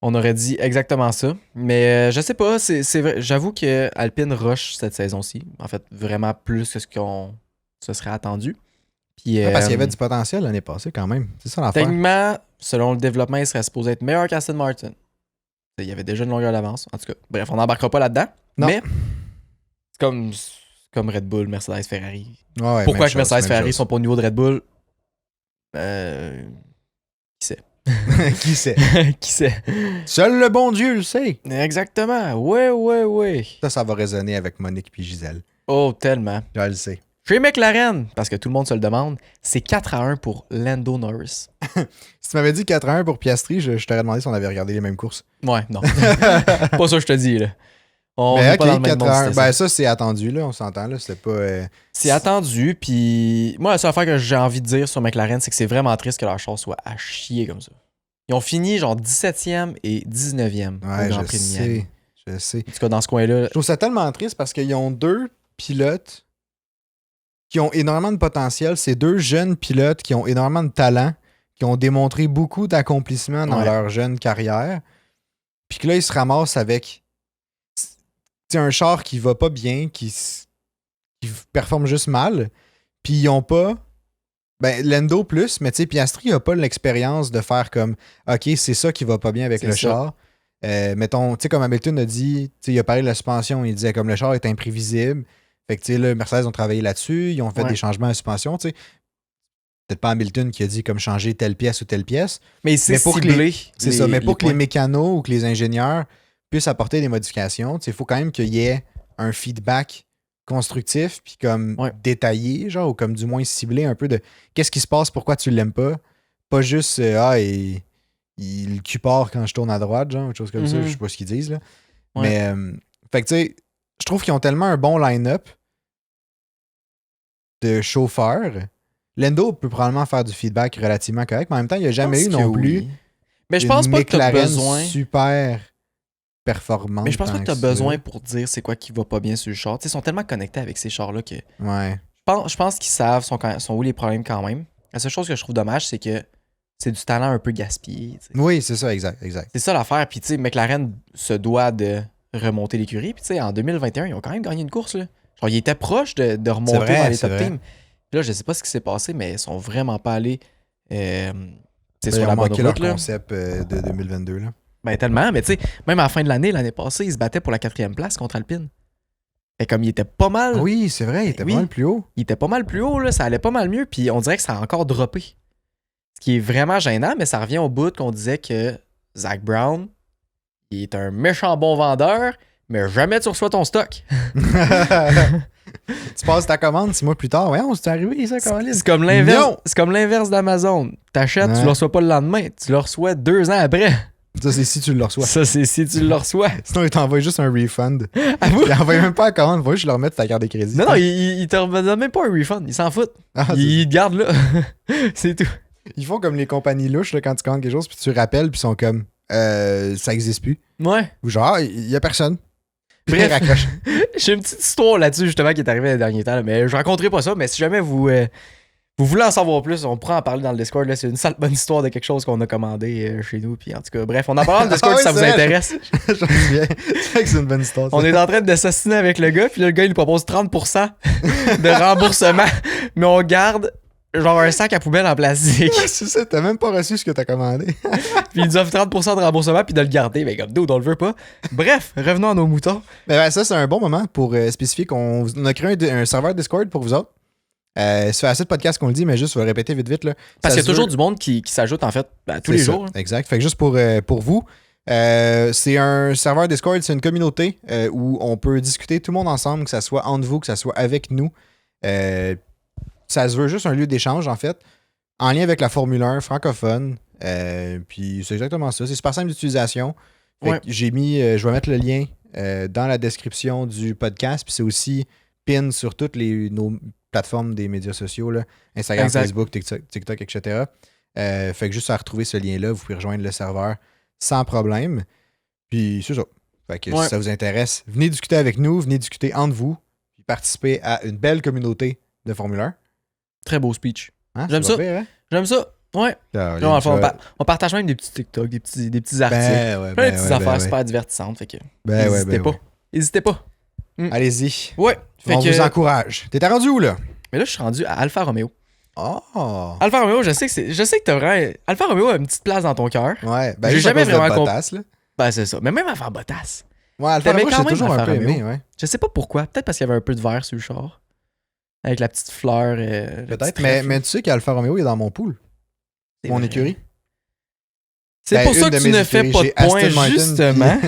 On aurait dit exactement ça. Mais je sais pas, c'est vrai. J'avoue que Alpine rush cette saison-ci. En fait, vraiment plus que ce qu'on se serait attendu. Puis, Ouais, parce qu'il y avait du potentiel l'année passée quand même. C'est ça l'affaire. techniquement, selon le développement, il serait supposé être meilleur qu'Aston Martin. Il y avait déjà une longueur d'avance. En tout cas, bref, on n'embarquera pas là-dedans. Non. Mais c'est comme Red Bull, Mercedes, Ferrari. Ouais, Pourquoi même que Mercedes, chose, Ferrari même sont pas au niveau de Red Bull? Qui sait? chose. Qui sait? Qui sait? Seul le bon Dieu le sait. Exactement. Ouais. Ça va résonner avec Monique puis Gisèle. Oh, tellement. Je le sais. Chez McLaren, parce que tout le monde se le demande, c'est 4-1 pour Lando Norris. Si tu m'avais dit 4-1 pour Piastri, je t'aurais demandé si on avait regardé les mêmes courses. Ouais, non. Pas ça que je te dis, là. On Mais est ok, pas dans le même monde, 4-1. c'était Ben ça. ça, c'est attendu, là. On s'entend, là. C'était pas. C'est attendu, puis moi, la seule affaire que j'ai envie de dire sur McLaren, c'est que c'est vraiment triste que leur char soit à chier comme ça. Ils ont fini genre 17e et 19e Ouais, au Grand je Prix de Miami. sais. Je sais. En tout cas, dans ce coin-là, Je trouve ça tellement triste parce qu'ils ont deux pilotes qui ont énormément de potentiel. C'est deux jeunes pilotes qui ont énormément de talent, qui ont démontré beaucoup d'accomplissements dans Ouais. leur jeune carrière. Puis que là, ils se ramassent avec un char qui va pas bien, qui performe juste mal. Puis ils ont pas. Ben, Lando plus, mais tu sais, Piastri a pas l'expérience de faire comme OK, c'est ça qui va pas bien avec C'est le ça. char. Mettons, tu sais, comme Hamilton a dit, tu sais, il a parlé de la suspension, il disait comme le char est imprévisible. Fait que, tu sais, là, Mercedes ont travaillé là-dessus, ils ont fait Ouais. des changements à la suspension, tu sais. Peut-être pas Hamilton qui a dit comme changer telle pièce ou telle pièce. mais c'est Mais pour que ciblé. C'est ça, mais pour que les points. mécanos ou que les ingénieurs puissent apporter des modifications, il faut quand même qu'il y ait un feedback constructif puis comme Ouais. détaillé, genre, ou comme du moins ciblé un peu de qu'est-ce qui se passe, pourquoi tu l'aimes pas. Pas juste il cupard quand je tourne à droite, genre, autre chose comme ça, Mhm. je sais pas ce qu'ils disent, là. Ouais. Mais, fait que tu sais, je trouve qu'ils ont tellement un bon line-up de chauffeurs. Lando peut probablement faire du feedback relativement correct, mais en même temps, il n'y a jamais eu Je pense non que plus oui. Mais je pense une pas que tu as McLaren besoin. super performante. Mais je pense pas tant que tu as ça. besoin pour dire c'est quoi qui va pas bien sur le char. Tu sais, ils sont tellement connectés avec ces chars-là que Ouais. je pense qu'ils savent sont où les problèmes quand même. La seule chose que je trouve dommage, c'est que c'est du talent un peu gaspillé. Tu sais. Oui, c'est ça, exact. C'est ça l'affaire. Puis, tu sais, McLaren se doit de remonter l'écurie. Puis, tu sais, en 2021, ils ont quand même gagné une course. Là. Genre, ils étaient proches de remonter vrai, dans les c'est top vrai. teams. Puis là, je sais pas ce qui s'est passé, mais ils sont vraiment pas allés tu sais, Ils sur ont la bonne manqué leur route. Là. concept de 2022. Là. Ben, tellement. Mais, tu sais, même à la fin de l'année passée, ils se battaient pour la 4e place contre Alpine. Fait comme il était pas mal. Ah oui, c'est vrai, il était Oui. pas mal plus haut. Il était pas mal plus haut, là, ça allait pas mal mieux, puis on dirait que ça a encore droppé. Ce qui est vraiment gênant, mais ça revient au bout qu'on disait que Zach Brown, il est un méchant bon vendeur, mais jamais tu reçois ton stock. Tu passes ta commande 6 mois plus tard. Ouais, on s'est arrivé, ça, Caroline. C'est comme l'inverse. Non! C'est comme l'inverse d'Amazon. T'achètes, tu Ouais. le reçois pas le lendemain, tu le reçois 2 ans après. Ça, c'est si tu le reçois. Ça, c'est si tu le reçois. Sinon, il t'envoie juste un refund. Avoue. Il envoie même pas la commande, il va juste le remettre ta carte de crédit. Non, il te redonne même pas un refund, il s'en fout. Ah, Il te garde là. C'est tout. Ils font comme les compagnies louches là, quand tu commandes quelque chose, puis tu rappelles, puis ils sont comme ça existe plus. Ouais. Ou genre, il y a personne. Puis Bref. ils raccrochent. J'ai une petite histoire là-dessus, justement, qui est arrivée les derniers temps. Là, mais je raconterai pas ça. Mais si jamais vous voulez en savoir plus, on pourra en parler dans le Discord. Là. C'est une sale bonne histoire de quelque chose qu'on a commandé chez nous. Puis en tout cas, bref, on en parle dans le Discord Ah si ça oui, vous c'est vrai. intéresse. J'en souviens. C'est vrai que c'est une bonne histoire. Ça. On est en train de s'assiner avec le gars. Puis là, le gars, il nous propose 30% de remboursement. Mais on garde genre un sac à poubelle en plastique. Ouais, c'est ça, t'as même pas reçu ce que t'as commandé. Puis il nous offre 30% de remboursement. Puis de le garder. Mais comme d'autres, on le veut pas. Bref, revenons à nos moutons. Mais ouais, ça, c'est un bon moment pour spécifier qu'on on a créé un serveur Discord pour vous autres. Ça fait assez de podcasts qu'on le dit, mais juste, je vais le répéter vite. Là. Parce Ça qu'il y a se toujours veut- du monde qui s'ajoute en fait tous C'est les ça, jours. Là. Exact. Fait que juste pour vous, c'est un serveur Discord, c'est une communauté où on peut discuter tout le monde ensemble, que ça soit entre vous, que ça soit avec nous. Ça se veut juste un lieu d'échange, en fait, en lien avec la Formule 1 francophone. Puis c'est exactement ça. C'est super simple d'utilisation. Fait Ouais. que j'ai mis, je vais mettre le lien dans la description du podcast. Puis c'est aussi pin sur toutes nos plateformes des médias sociaux, là, Instagram, Exact. Facebook, TikTok, etc. Fait que juste à retrouver ce lien-là, vous pouvez rejoindre le serveur sans problème. Puis c'est ça. Fait que Ouais. si ça vous intéresse, venez discuter avec nous, venez discuter entre vous, puis participer à une belle communauté de Formule 1. Très beau speech. Hein, J'aime c'est ça. pas pire, hein? J'aime ça. Ouais. Caroline, Non, enfin, tu vas- on partage même des petits TikTok, des petits articles. Ben ouais, plein de ben petites ouais, affaires ben super divertissantes. Fait que Ben ouais, n'hésitez ben pas. ouais. N'hésitez pas. Allez-y. Ouais. Fait On que, vous encourage. T'es rendu où, là? mais là, je suis rendu à Alfa Romeo. Oh! Alfa Romeo, je sais que t'as vraiment. Alfa Romeo a une petite place dans ton cœur. Ouais, ben J'ai juste à jamais cause de vraiment Bottas, là. Ben, c'est ça. Mais même avant Bottas. Ouais, Alfa T'aimais Romeo, quand j'ai même toujours un Alfa peu Romeo. aimé, ouais. Je sais pas pourquoi. Peut-être parce qu'il y avait un peu de verre sur le char. Avec la petite fleur. le Peut-être, petit mais, trèfle. mais tu sais qu'Alfa Romeo est dans mon pool. C'est Mon vrai. écurie. C'est Ben, pour ça une que de tu mes ne fais écuries. pas de J'ai Aston points, Martin, justement.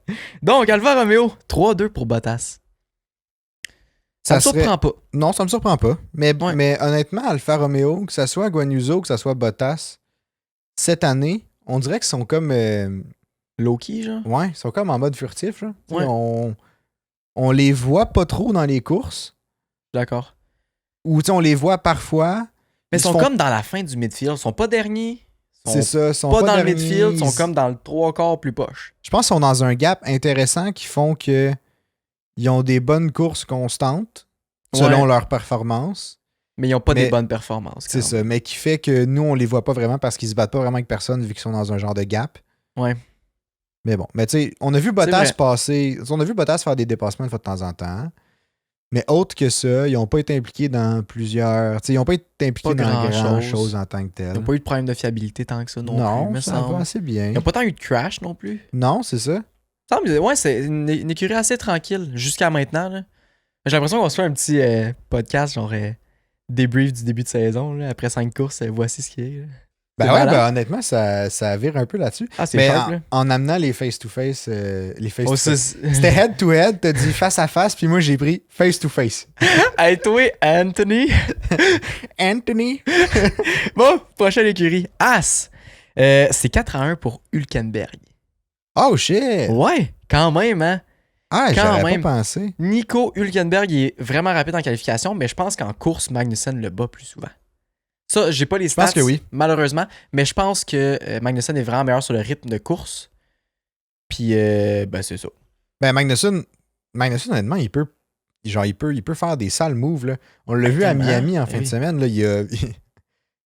puis- Donc, Alfa Romeo, 3-2 pour Bottas. Ça me serait- surprend pas. Non, ça me surprend pas. Mais, Ouais. mais honnêtement, Alfa Romeo, que ça soit Guan Yu Zhou, que ça soit Bottas, cette année, on dirait qu'ils sont comme... Low-key, genre. ouais, ils sont comme en mode furtif. Là. Tu sais, Ouais. on les voit pas trop dans les courses. D'accord. Ou tu sais, on les voit parfois. Mais ils se sont font- comme dans la fin du midfield. Ils sont pas derniers. Ils C'est sont ça. Ils sont pas dans le derniers. midfield. Ils sont comme dans le 3/4 plus poche. Je pense qu'ils sont dans un gap intéressant qui font que ils ont des bonnes courses constantes selon Ouais. leur performance. Mais ils ont pas Mais des bonnes performances. C'est ça. Mais qui fait que nous, on les voit pas vraiment parce qu'ils se battent pas vraiment avec personne vu qu'ils sont dans un genre de gap. Ouais. Mais bon. Mais tu sais, on a vu Bottas vrai. passer. On a vu Bottas faire des dépassements une fois de temps en temps. Mais autre que ça, ils n'ont pas été impliqués dans plusieurs. Tu sais, ils n'ont pas été impliqués Pas dans grand-chose. grand-chose en tant que tel. Ils n'ont pas eu de problème de fiabilité tant que ça non, Non, plus. me ça semble. va assez bien. Ils n'ont pas tant eu de crash non plus. Non, c'est ça. Ouais, c'est une écurie assez tranquille jusqu'à maintenant. Là. J'ai l'impression qu'on se fait un petit podcast, genre débrief du début de saison. Là. Après 5 courses, voici ce qui est. Là. Ben C'est ouais, malade. ben honnêtement, ça vire un peu là-dessus. Ah, c'est Mais sharp, là. en amenant les face-to-face, les Oh, face-to-face. C'était head-to-head, t'as dit face-à-face, puis moi j'ai pris face-to-face. Hey, toi, Anthony. Anthony? Bon, prochaine écurie. As. C'est 4-1 pour Hülkenberg. Oh shit! Ouais, quand même, hein. Ah, quand j'aurais même. pas pensé. Nico Hülkenberg il est vraiment rapide en qualification, mais je pense qu'en course, Magnussen le bat plus souvent. Ça, j'ai pas les stats, pense que oui. malheureusement, mais je pense que Magnussen est vraiment meilleur sur le rythme de course. Puis, ben, c'est ça. Ben Magnussen, honnêtement, il peut faire des sales moves. Là. On l'a vu à Tellement. Miami en Ben fin de oui. semaine. Là,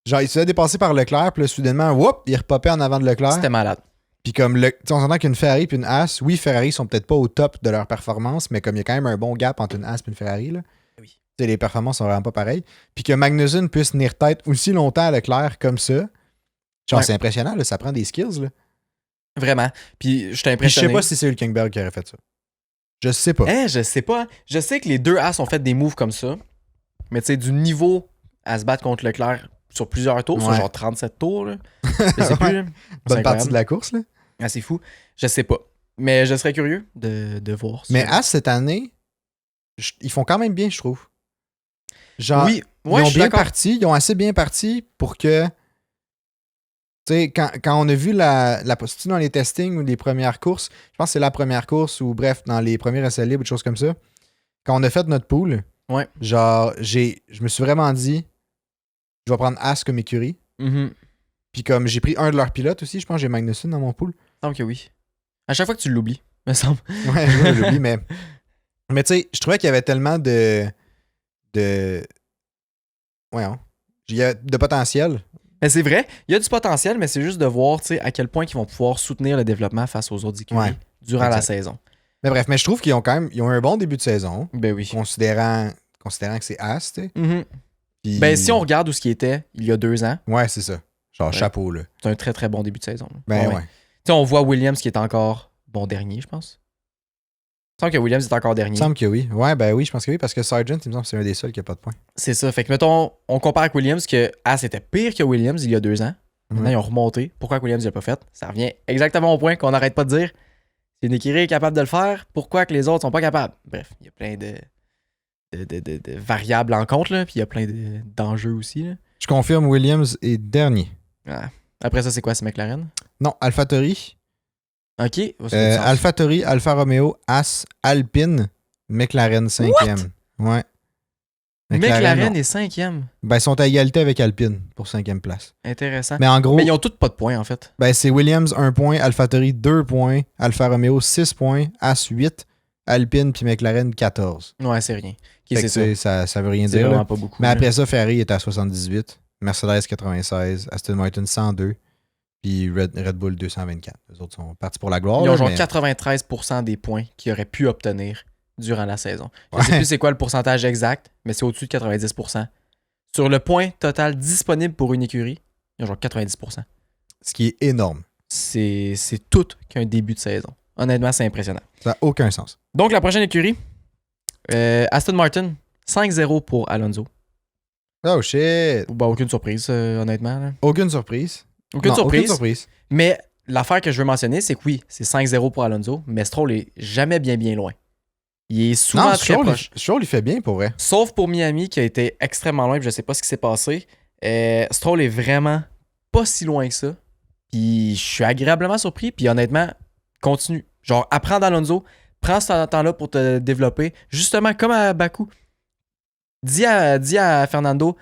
genre, il se fait dépasser par Leclerc, puis là, soudainement, whoop, il repopait en avant de Leclerc. C'était malade. Puis comme, tu sais, on s'entend qu'une Ferrari puis une Haas, oui, Ferrari sont peut-être pas au top de leur performance, mais comme il y a quand même un bon gap entre une Haas et une Ferrari, là, Oui. tu sais, les performances sont vraiment pas pareilles. Puis que Magnussen puisse tenir tête aussi longtemps à Leclerc comme ça, genre, Ouais. c'est impressionnant, là, ça prend des skills. Là. Vraiment. Puis, je t'ai Puis je sais impressionné. pas si c'est Hülkenberg qui aurait fait ça. Je sais pas. Je sais pas. Hein. Je sais que les deux As ont fait des moves comme ça. Mais tu sais, du niveau à se battre contre Leclerc sur plusieurs tours, sur genre 37 tours, là. Je sais plus. Là. Bonne partie de la course, là. Ah, c'est fou. Je sais pas. Mais je serais curieux de voir. Mais As, cette année, ils font quand même bien, je trouve. Genre, oui, ils ont bien d'accord. parti, ils ont assez bien parti pour que. Tu sais, quand on a vu la posture dans les testings ou les premières courses, je pense que c'est la première course ou bref, dans les premiers essais libres ou des choses comme ça, quand on a fait notre pool, Ouais. genre, je me suis vraiment dit, je vais prendre As comme écurie. Mm-hmm. Puis comme j'ai pris un de leurs pilotes aussi, je pense que j'ai Magnussen dans mon pool. Il me semble que oui. À chaque fois que tu l'oublies, me semble. Ouais, je l'oublie, mais tu sais, je trouvais qu'il y avait tellement de potentiel. Mais c'est vrai, il y a du potentiel, mais c'est juste de voir à quel point ils vont pouvoir soutenir le développement face aux autres écuries durant la saison. Mais bref, mais je trouve qu'ils ont quand même eu un bon début de saison. Ben oui. Considérant que c'est As, tu sais. Mm-hmm. Puis... Ben si on regarde où ce qui était il y a 2 ans. Ouais, c'est ça. Genre chapeau, là. C'est un très très bon début de saison. Là. Ben ouais. Tu sais, on voit Williams qui est encore bon dernier, je pense. Il me semble que Williams est encore dernier. Il me semble que oui. Ouais, ben oui, je pense que oui, parce que Sargent, il me semble que c'est un des seuls qui a pas de points. C'est ça. Fait que, mettons, on compare avec Williams que As était pire que Williams il y a 2 ans. Maintenant, ils ont remonté. Pourquoi Williams l'a pas fait? Ça revient exactement au point qu'on n'arrête pas de dire. Si une écurie est capable de le faire, pourquoi que les autres sont pas capables? Bref, il y a plein de variables en compte, là, puis il y a plein d'enjeux aussi. Là. Je confirme, Williams est dernier. Ah. Après ça, c'est quoi, c'est McLaren? Non, AlphaTauri. OK. AlphaTauri, Alfa Romeo, As, Alpine, McLaren 5e. Ouais. McLaren est 5e. Ben, ils sont à égalité avec Alpine pour 5e place. Intéressant. Mais en gros. Mais ils ont tous pas de points, en fait. Ben, c'est Williams 1 point, AlphaTauri 2 points, Alfa Romeo 6 points, As 8, Alpine puis McLaren 14. Ouais, c'est rien. Okay, c'est ça veut rien c'est dire. Vraiment pas beaucoup. Mais après ça, Ferrari est à 78, Mercedes 96, Aston Martin 102, puis Red Bull 224. Les autres sont partis pour la gloire. Ils ont là, genre mais... 93% des points qu'ils auraient pu obtenir durant la saison. Je sais plus c'est quoi le pourcentage exact, mais c'est au-dessus de 90%. Sur le point total disponible pour une écurie, ils ont genre 90%. Ce qui est énorme. C'est tout qu'un début de saison. Honnêtement, c'est impressionnant. Ça n'a aucun sens. Donc, la prochaine écurie, Aston Martin, 5-0 pour Alonso. Oh shit! Bah, aucune surprise, honnêtement. Là. Aucune surprise. Aucune surprise. Aucune surprise. Mais l'affaire que je veux mentionner, c'est que oui, c'est 5-0 pour Alonso, mais Stroll est jamais bien loin. Il est souvent très proche. Stroll, il fait bien pour vrai. Sauf pour Miami, qui a été extrêmement loin, puis je sais pas ce qui s'est passé. Stroll est vraiment pas si loin que ça. Puis je suis agréablement surpris, puis honnêtement, continue. Genre, apprends d'Alonso, prends ce temps-là pour te développer. Justement, comme à Bakou. Dis à Fernando,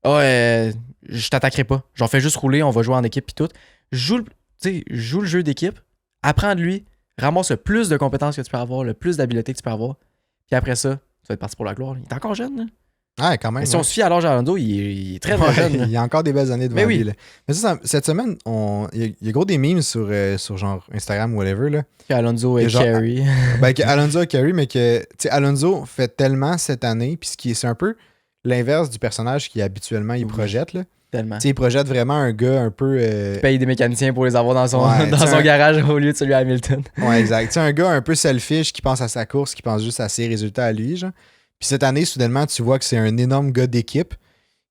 je t'attaquerai pas. J'en fais juste rouler, on va jouer en équipe puis tout. Joue le jeu d'équipe, apprends de lui, ramasse le plus de compétences que tu peux avoir, le plus d'habileté que tu peux avoir. Puis après ça, tu vas être parti pour la gloire. Il est encore jeune, là. Ouais, quand même. Mais si on se fie à l'âge d'Alonso, il est très jeune. Là. Il y a encore des belles années devant lui. Oui. Là. Mais ça, cette semaine, il y a gros des memes sur genre Instagram ou whatever. Là. Alonso et Carey. Ben, Alonso et Carey, mais que Alonso fait tellement cette année, puis c'est un peu l'inverse du personnage qui habituellement il projette. Là. Tellement. Il projette vraiment un gars un peu. Il paye des mécaniciens pour les avoir dans son garage au lieu de celui à Hamilton. Ouais, exact. Un gars un peu selfish qui pense à sa course, qui pense juste à ses résultats à lui. Genre. Puis cette année, soudainement, tu vois que c'est un énorme gars d'équipe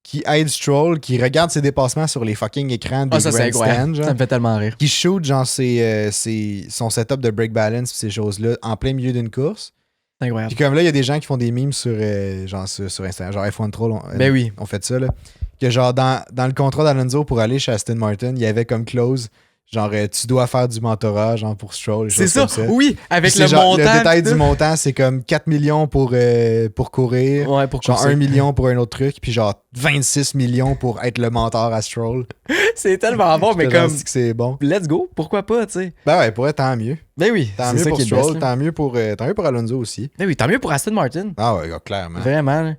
qui aide Stroll, qui regarde ses dépassements sur les fucking écrans des grandstands. Ça me fait tellement rire. Qui shoot genre son setup de brake balance et ces choses-là en plein milieu d'une course. C'est incroyable. Puis comme là, il y a des gens qui font des memes sur Instagram. Genre F1 Troll, on fait ça. Là. Que genre dans le contrat d'Alonso pour aller chez Aston Martin, il y avait comme clause genre tu dois faire du mentorat genre pour Stroll. C'est ça, oui, avec le genre, montant. Le détail du montant, c'est comme 4 millions pour courir. Ouais, pour genre courser. 1 million pour un autre truc, puis genre 26 millions pour être le mentor à Stroll. C'est tellement bon, mais comme. Que c'est bon. Let's go, pourquoi pas, tu sais. Ben ouais, pour être tant mieux. Ben oui, tant mieux pour Stroll, tant mieux pour Alonso aussi. Ben oui, tant mieux pour Aston Martin. Ah ouais, clairement. Vraiment.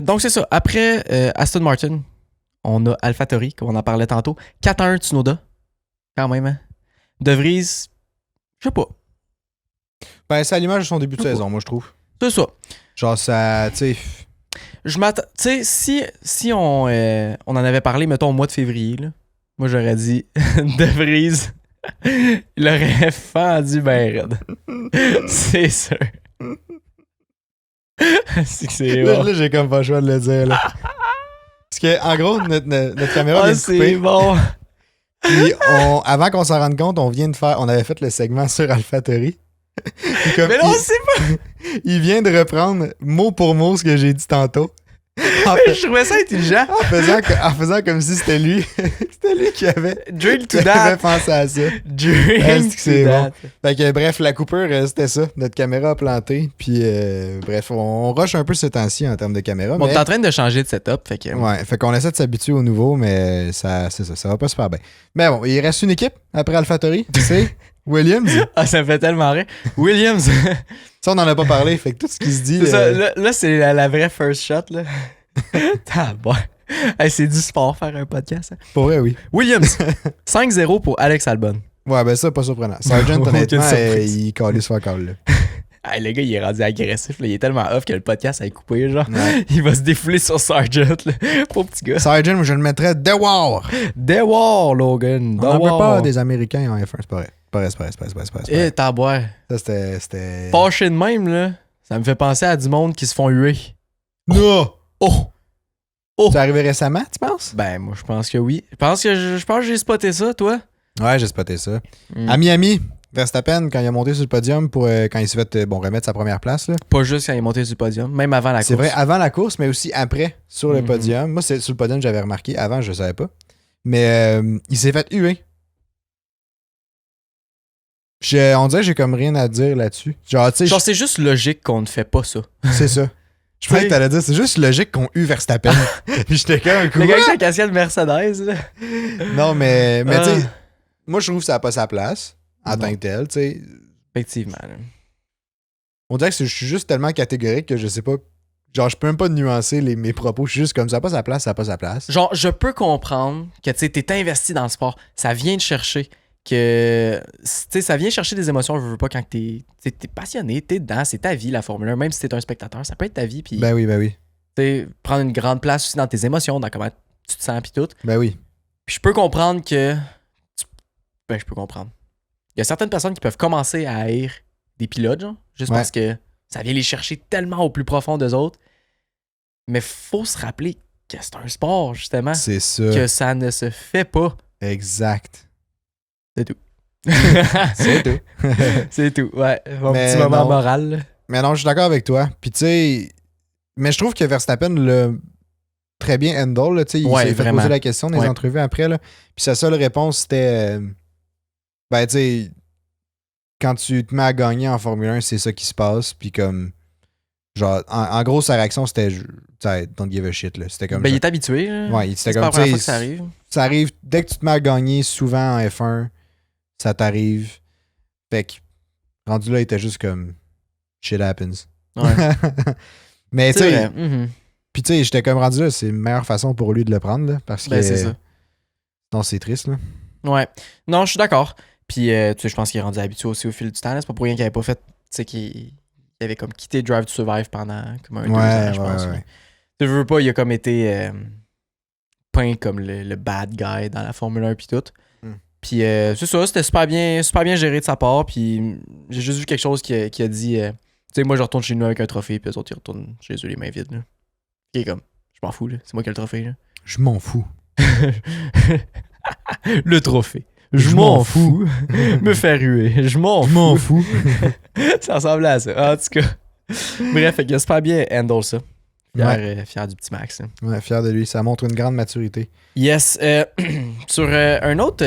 Donc c'est ça. Après Aston Martin, on a AlphaTauri, comme on en parlait tantôt. 4-1 Tsunoda. Quand même, hein. De Vries, je sais pas. Ben, c'est à l'image de son début de saison, moi, je trouve. C'est ça. Genre, ça, tu sais. Je m'attends. Tu sais, si on en avait parlé, mettons, au mois de février, là, moi, j'aurais dit De Vries, Il aurait fendu ben raide. C'est sûr. c'est Là, bon. là, j'ai comme pas le choix de le dire. Là. Parce que, en gros, notre caméra vient de c'est couper. bon. Puis avant qu'on s'en rende compte, on avait fait le segment sur AlphaTauri. Puis comme Mais non, c'est pas. il vient de reprendre mot pour mot ce que j'ai dit tantôt. Je trouvais ça intelligent. En faisant comme si c'était lui. C'était lui qui avait Drill to qui avait that. pensé à ça. Drill Est-ce que c'est to bon? that. Fait que bref, la coupure, c'était ça. Notre caméra a planté. Puis bref, on rush un peu ce temps-ci en termes de caméra. Bon, mais... t'es en train de changer de setup, fait que... Ouais, fait qu'on essaie de s'habituer au nouveau, mais c'est ça, ça va pas super bien. Mais bon, il reste une équipe après AlphaTauri, c'est Williams. Ah, ça me fait tellement rire. Williams. Ça, on en a pas parlé, fait que tout ce qui se dit... C'est ça, là, c'est la vraie first shot, là. Bon. Hey, c'est du sport faire un podcast. Hein. Pour vrai, oui. Williams, 5-0 pour Alex Albon. Ouais, ben ça, pas surprenant. Sargent, Aucune honnêtement, surprise. il calait sur la call, là. Hey, le gars, il est rendu agressif. Là. Il est tellement off que le podcast a coupé. Genre. Ouais. Il va se défouler sur Sargent. Là. Pauvre petit gars. Sargent, moi, je le mettrais The War. The War, Logan. On n'en veut pas des Américains en F1, c'est pas vrai. C'est pas vrai. Eh, t'as boire. Ça, c'était... Fâché de même, là. Ça me fait penser à du monde qui se font huer. Non! Oh! C'est arrivé récemment, tu penses? Ben, moi, je pense que oui. Je pense que j'ai spoté ça, toi. Ouais, j'ai spoté ça. Mm. À Miami, Verstappen, quand il a monté sur le podium pour quand il s'est fait remettre sa première place, là. Pas juste quand il est monté sur le podium, même avant la course. C'est vrai, avant la course, mais aussi après, sur le Mhm. podium. Moi, c'est sur le podium, j'avais remarqué. Avant, je savais pas. Mais il s'est fait huer. On dirait que j'ai comme rien à dire là-dessus. Genre, tu sais, Genre, c'est juste logique qu'on ne fait pas ça. c'est ça. Je pensais que t'allais dire, c'est juste logique qu'on eue Verstappen. Puis j'étais comme un coup. Le gars avec sa casquette Mercedes, là. Non, mais tu sais, Ah. moi, je trouve que ça n'a pas sa place en Non. tant que tel, tu sais. Effectivement. Là. On dirait que je suis juste tellement catégorique que je sais pas. Genre, je peux même pas nuancer mes propos. Je suis juste comme ça n'a pas sa place, ça n'a pas sa place. Genre, je peux comprendre que tu sais, t'es investi dans le sport. Ça vient te chercher. Que, tu sais, ça vient chercher des émotions. Je veux pas quand t'es passionné, t'es dedans, c'est ta vie, la Formule 1. Même si t'es un spectateur, ça peut être ta vie. Puis, Ben oui. tu sais, prendre une grande place aussi dans tes émotions, dans comment tu te sens, puis tout. Ben oui. Puis je peux comprendre que. Je peux comprendre. Il y a certaines personnes qui peuvent commencer à haïr des pilotes, genre, juste Ouais. parce que ça vient les chercher tellement au plus profond d'eux autres. Mais faut se rappeler que c'est un sport, justement, C'est ça. que ça ne se fait pas. Exact. C'est tout. C'est tout. C'est tout, ouais. Mon Mais petit moment non. moral. Là. Mais non, je suis d'accord avec toi. Puis tu sais, mais je trouve que Verstappen l'a très bien handle. Là, tu sais, il Ouais, s'est fait vraiment. poser la question dans les Ouais. entrevues après. Là. Puis sa seule réponse, c'était ben tu sais, quand tu te mets à gagner en Formule 1, c'est ça qui se passe. Puis comme, genre, en gros, sa réaction, c'était, tu sais, don't give a shit. Là. C'était comme, Ben, il est habitué. Là. ouais, c'était C'est pas comme, la première fois tu que ça sais, arrive. ça arrive, dès que tu te mets à gagner souvent en F1, ça t'arrive. Fait que, rendu là, il était juste comme, shit happens. Ouais. Mais tu C'est sais, vrai. Mhm. puis tu sais, j'étais comme rendu là, c'est la meilleure façon pour lui de le prendre, là, parce que Ben, c'est ça. non, c'est triste, là. Ouais. Non, je suis d'accord. Puis, tu sais, je pense qu'il est rendu habitué aussi au fil du temps. là. C'est pas pour rien qu'il avait pas fait, tu sais, qu'il avait comme quitté Drive to Survive pendant comme un 2 ans, je pense. là. Tu veux pas, il a comme été peint comme le bad guy dans la Formule 1 puis tout. Mm. Puis c'est ça, c'était super bien géré de sa part. Puis j'ai juste vu quelque chose qui a dit, tu sais, moi je retourne chez nous avec un trophée, puis les autres ils retournent chez eux les mains vides. Là. Qui est comme, je m'en fous, là. C'est moi qui ai le trophée. Là. Je m'en fous. Le trophée. Je m'en fous. Me faire ruer. Je m'en Je m'en fous. fous. Ça ressemble à ça. En tout cas. Bref, fait qu'il a super bien handle ça. Fier du petit Max. Là. Ouais, fier de lui, ça montre une grande maturité. Yes. Sur un autre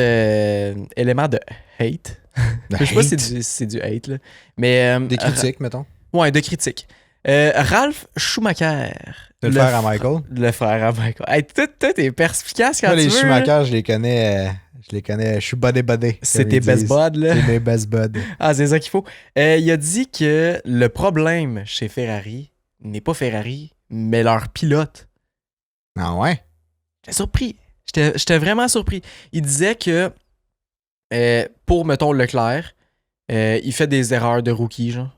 élément de hate. Je sais pas si c'est du hate, là. Mais, Des critiques, mettons. Ouais, de critiques. Ralph Schumacher. De le faire à Michael. Le frère à Michael. Hey, toi, t'es perspicace quand Moi, tu les veux. Schumacher, je les connais, je suis buddy. C'est tes best buds, là. C'est mes best buds. Ah, c'est ça qu'il faut. Il a dit que le problème chez Ferrari n'est pas Ferrari, mais leur pilote. Ah ouais? J'étais surpris. J'étais vraiment surpris. Il disait que pour, mettons, Leclerc, il fait des erreurs de rookie, genre.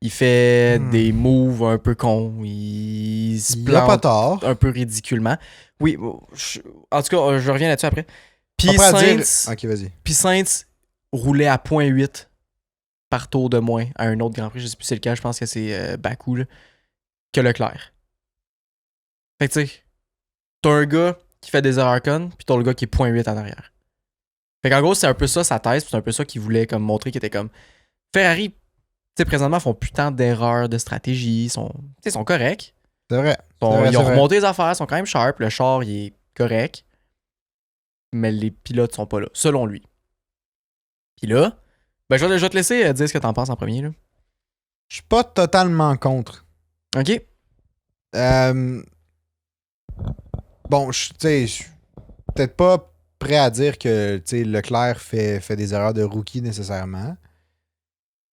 Il fait des moves un peu cons. Il se Il a pas plante tort. un peu ridiculement. Oui, en tout cas, je reviens là-dessus après. Puis Pas prêt à dire- Sainz, Ok, vas-y. puis Sainz roulait à 0.8 par tour de moins à un autre Grand Prix. Je sais plus si c'est lequel, je pense que c'est Bakou, là, que Leclerc. Fait que tu sais, t'as un gars qui fait des erreurs connes, puis t'as le gars qui est 0.8 en arrière. Fait qu'en gros, c'est un peu ça sa thèse, puis c'est un peu ça qu'il voulait comme montrer, qu'il était comme Ferrari, tu sais, présentement, font plus tant d'erreurs de stratégie, ils sont corrects. C'est vrai. Ils ont c'est vrai. remonté les affaires, ils sont quand même sharp, le char, il est correct. Mais les pilotes sont pas là, selon lui. Puis là, ben je vais te laisser dire ce que t'en penses en premier, là. Je suis pas totalement contre. OK? Bon, tu sais, je suis peut-être pas prêt à dire que tu sais, Leclerc fait des erreurs de rookie nécessairement.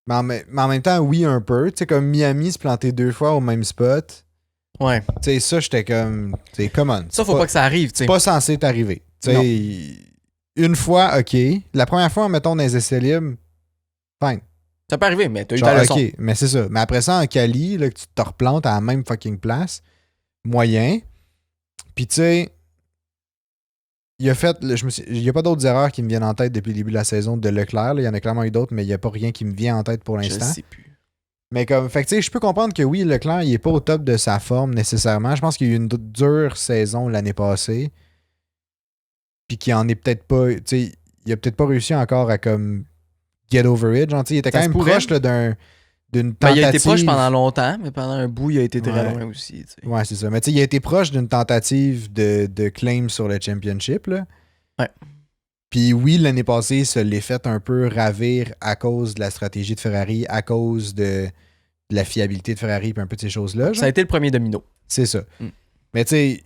Mais en même temps, oui, un peu. Tu sais, comme Miami se planter 2 fois au même spot. Ouais. Tu sais, ça, j'étais comme. Tu sais, come on. Ça, faut pas que ça arrive, tu sais. C'est pas censé t'arriver. Tu sais, une fois, ok. La première fois, mettons, dans les essais libres, fine. Ça peut arriver, mais t'as eu Genre, ta leçon. ok, mais c'est ça. Mais après ça, en quali, là, que tu te replantes à la même fucking place, moyen. Puis tu sais, il a fait, il n'y a pas d'autres erreurs qui me viennent en tête depuis le début de la saison de Leclerc. Là. Il y en a clairement eu d'autres, mais il n'y a pas rien qui me vient en tête pour Je l'instant. sais plus. Mais comme, fait que tu sais, je peux comprendre que oui, Leclerc, il est pas au top de sa forme nécessairement. Je pense qu'il y a eu une dure saison l'année passée. Puis qu'il en est peut-être pas, tu sais, il a peut-être pas réussi encore à comme get over it. Genre, tu sais, il était Ça quand se même pourrait. proche là, d'une Ben, tentative. il a été proche pendant longtemps, mais pendant un bout, il a été très Ouais. loin aussi, tu sais. Ouais, c'est ça. Mais tu sais, il a été proche d'une tentative de claim sur le championship. Là. Ouais. Puis oui, l'année passée, ça l'est fait un peu ravir à cause de la stratégie de Ferrari, à cause de la fiabilité de Ferrari, puis un peu de ces choses-là. Ça a été le premier domino. C'est ça. Mm. Mais tu sais,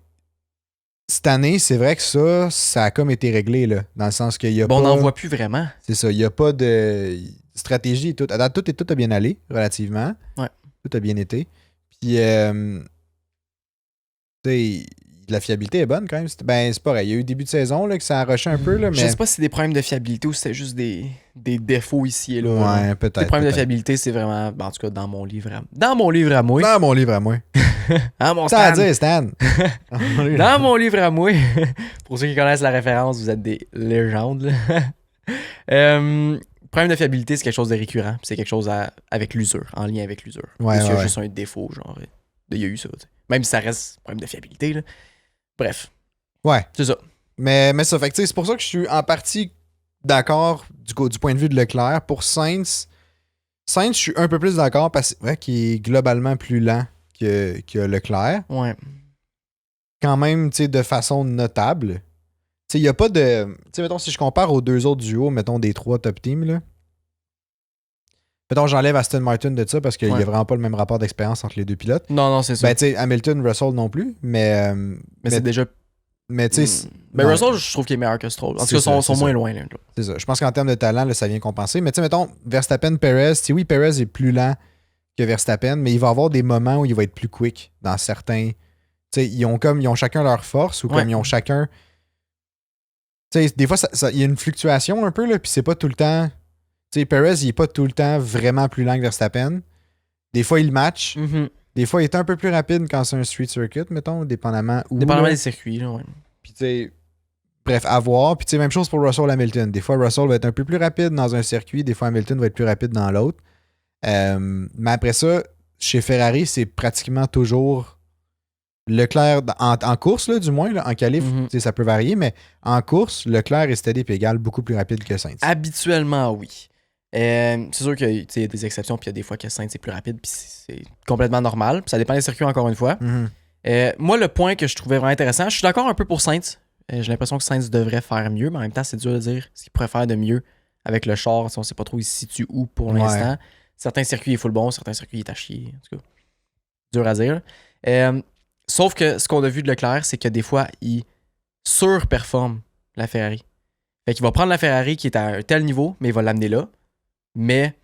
cette année, c'est vrai que ça a comme été réglé, là. Dans le sens qu'il y a Bon, pas... on n'en voit plus vraiment. C'est ça. Il n'y a pas de stratégie. Et tout. À date, tout a bien allé, relativement. Ouais. Tout a bien été. Puis, tu sais, la fiabilité est bonne quand même. Ben, c'est pareil. Il y a eu début de saison là, que ça a rushé un peu, là, mais... Je sais pas si c'est des problèmes de fiabilité ou si c'était juste des défauts ici et là. Ouais, peut-être. Les problèmes de peut-être. fiabilité, c'est vraiment, ben, en tout cas, dans mon livre à moi. Dans mon livre à moi. Dans mon livre à moi. Hein, mon Ça à Stan? dire, Stan. Dans mon livre à moi. Pour ceux qui connaissent la référence, vous êtes des légendes. Là. Problème de fiabilité, c'est quelque chose de récurrent. C'est quelque chose avec l'usure, en lien avec l'usure. Ouais, S'il y a ouais, juste un défaut, genre, il y a eu ça. T'sais. Même si ça reste problème de fiabilité. Là. Bref, Ouais. c'est ça. Mais ça, fait que tu sais, c'est pour ça que je suis en partie d'accord du point de vue de Leclerc. Pour Sainz, je suis un peu plus d'accord parce que c'est vrai qu'il est globalement plus lent que Leclerc. Ouais. Quand même, tu sais, de façon notable. Tu sais, il n'y a pas de... Tu sais, mettons, si je compare aux 2 autres duos, mettons, des 3 top teams, là. Mettons, j'enlève Aston Martin de ça parce qu'il n'y Ouais. a vraiment pas le même rapport d'expérience entre les deux pilotes. Non, c'est ça. Ben, tu sais, Hamilton, Russell non plus, mais mais c'est déjà. tu sais, Mais ouais, Russell, je trouve qu'il est meilleur que Stroll. En tout C'est cas, ça, ils sont c'est moins ça. loin l'un de l'autre. c'est ça. Je pense qu'en termes de talent, là, ça vient compenser. Mais tu sais, mettons, Verstappen, Perez, tu sais, oui, Perez est plus lent que Verstappen, mais il va avoir des moments où il va être plus quick dans certains. Tu sais, ils ont chacun leur force ou Ouais. comme ils ont chacun. Tu sais, des fois, il y a une fluctuation un peu, là, puis c'est pas tout le temps. Tu sais, Perez, il est pas tout le temps vraiment plus lent que Verstappen. Des fois, il match. Mhm. Des fois, il est un peu plus rapide quand c'est un street circuit, mettons, dépendamment où. Dépendamment là. des circuits, là, ouais. Puis, tu sais, bref, à voir. Puis, tu sais, même chose pour Russell Hamilton. Des fois, Russell va être un peu plus rapide dans un circuit. Des fois, Hamilton va être plus rapide dans l'autre. Mais après ça, chez Ferrari, c'est pratiquement toujours Leclerc, en course, là, du moins, là, en qualif, Mhm. tu sais, ça peut varier, mais en course, Leclerc est steady et égal beaucoup plus rapide que Sainz. Habituellement, oui. C'est sûr qu'il y a des exceptions, puis il y a des fois que Sainz est plus rapide, puis c'est complètement normal. Puis ça dépend des circuits, encore une fois. Mhm. Moi, le point que je trouvais vraiment intéressant, je suis d'accord un peu pour Sainz. J'ai l'impression que Sainz devrait faire mieux, mais en même temps, c'est dur de dire ce qu'il pourrait faire de mieux avec le char, si on sait pas trop il se situe où pour Ouais. l'instant. Certains circuits, il est full bon, certains circuits, il est à chier. En tout cas, dur à dire. Sauf que ce qu'on a vu de Leclerc, c'est que des fois, il surperforme la Ferrari. Fait qu'il va prendre la Ferrari qui est à un tel niveau, mais il va l'amener là. Mais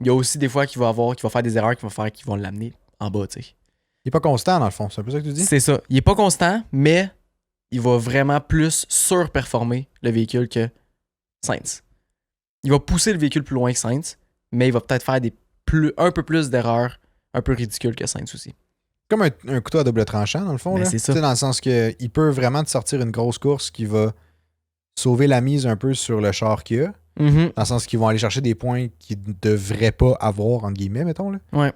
il y a aussi des fois qu'il va faire des erreurs qui vont l'amener en bas, tu sais. Il est pas constant, dans le fond, c'est un peu ça que tu dis? C'est ça. Il est pas constant, mais il va vraiment plus surperformer le véhicule que Sainz. Il va pousser le véhicule plus loin que Sainz, mais il va peut-être faire un peu plus d'erreurs un peu ridicules que Sainz aussi. Comme un couteau à double tranchant, dans le fond. Ben, Là. c'est ça. Tu sais, dans le sens qu'il peut vraiment te sortir une grosse course qui va sauver la mise un peu sur le char qu'il y a. Mhm. Dans le sens qu'ils vont aller chercher des points qu'ils ne devraient pas avoir, entre guillemets, mettons. Là. Ouais.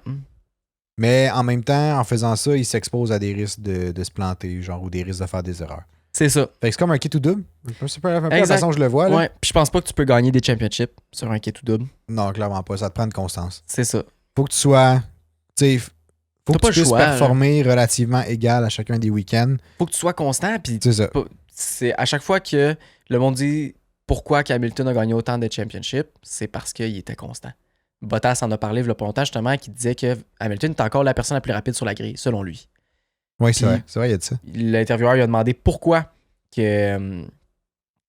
Mais en même temps, en faisant ça, ils s'exposent à des risques de se planter, genre, ou des risques de faire des erreurs. C'est ça. Fait que c'est comme un kit ou double. C'est un peu la Exact. façon que je le vois. Là. Ouais. Puis je pense pas que tu peux gagner des championships sur un kit ou double. Non, clairement pas. Ça te prend une constance. C'est ça. Faut que tu sois. Tu sais, faut T'as que pas tu le puisses choix, performer relativement égal à chacun des week-ends. Faut que tu sois constant. Puis C'est ça. c'est à chaque fois que le monde dit pourquoi Hamilton a gagné autant de championships, c'est parce qu'il était constant. Bottas en a parlé il y a pas longtemps justement, qui disait que Hamilton est encore la personne la plus rapide sur la grille, selon lui. Oui, c'est Puis, vrai. C'est vrai, il y a de ça. L'intervieweur lui a demandé pourquoi que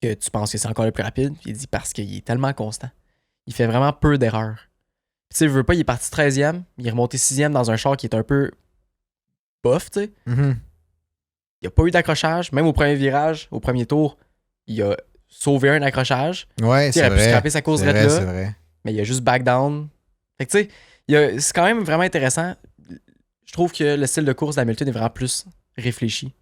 tu penses que c'est encore le plus rapide. Puis il dit parce qu'il est tellement constant. Il fait vraiment peu d'erreurs. Tu sais, je veux pas, il est parti 13e, il est remonté 6e dans un char qui est un peu bof, tu sais. Mhm. Il n'y a pas eu d'accrochage. Même au premier virage, au premier tour, il a sauvé un accrochage. Ouais, Il c'est aurait pu vrai. scraper sa course C'est drette vrai, là, c'est vrai. mais il a juste back down. Fait que tu sais, c'est quand même vraiment intéressant. Je trouve que le style de course d'Hamilton est vraiment plus réfléchi.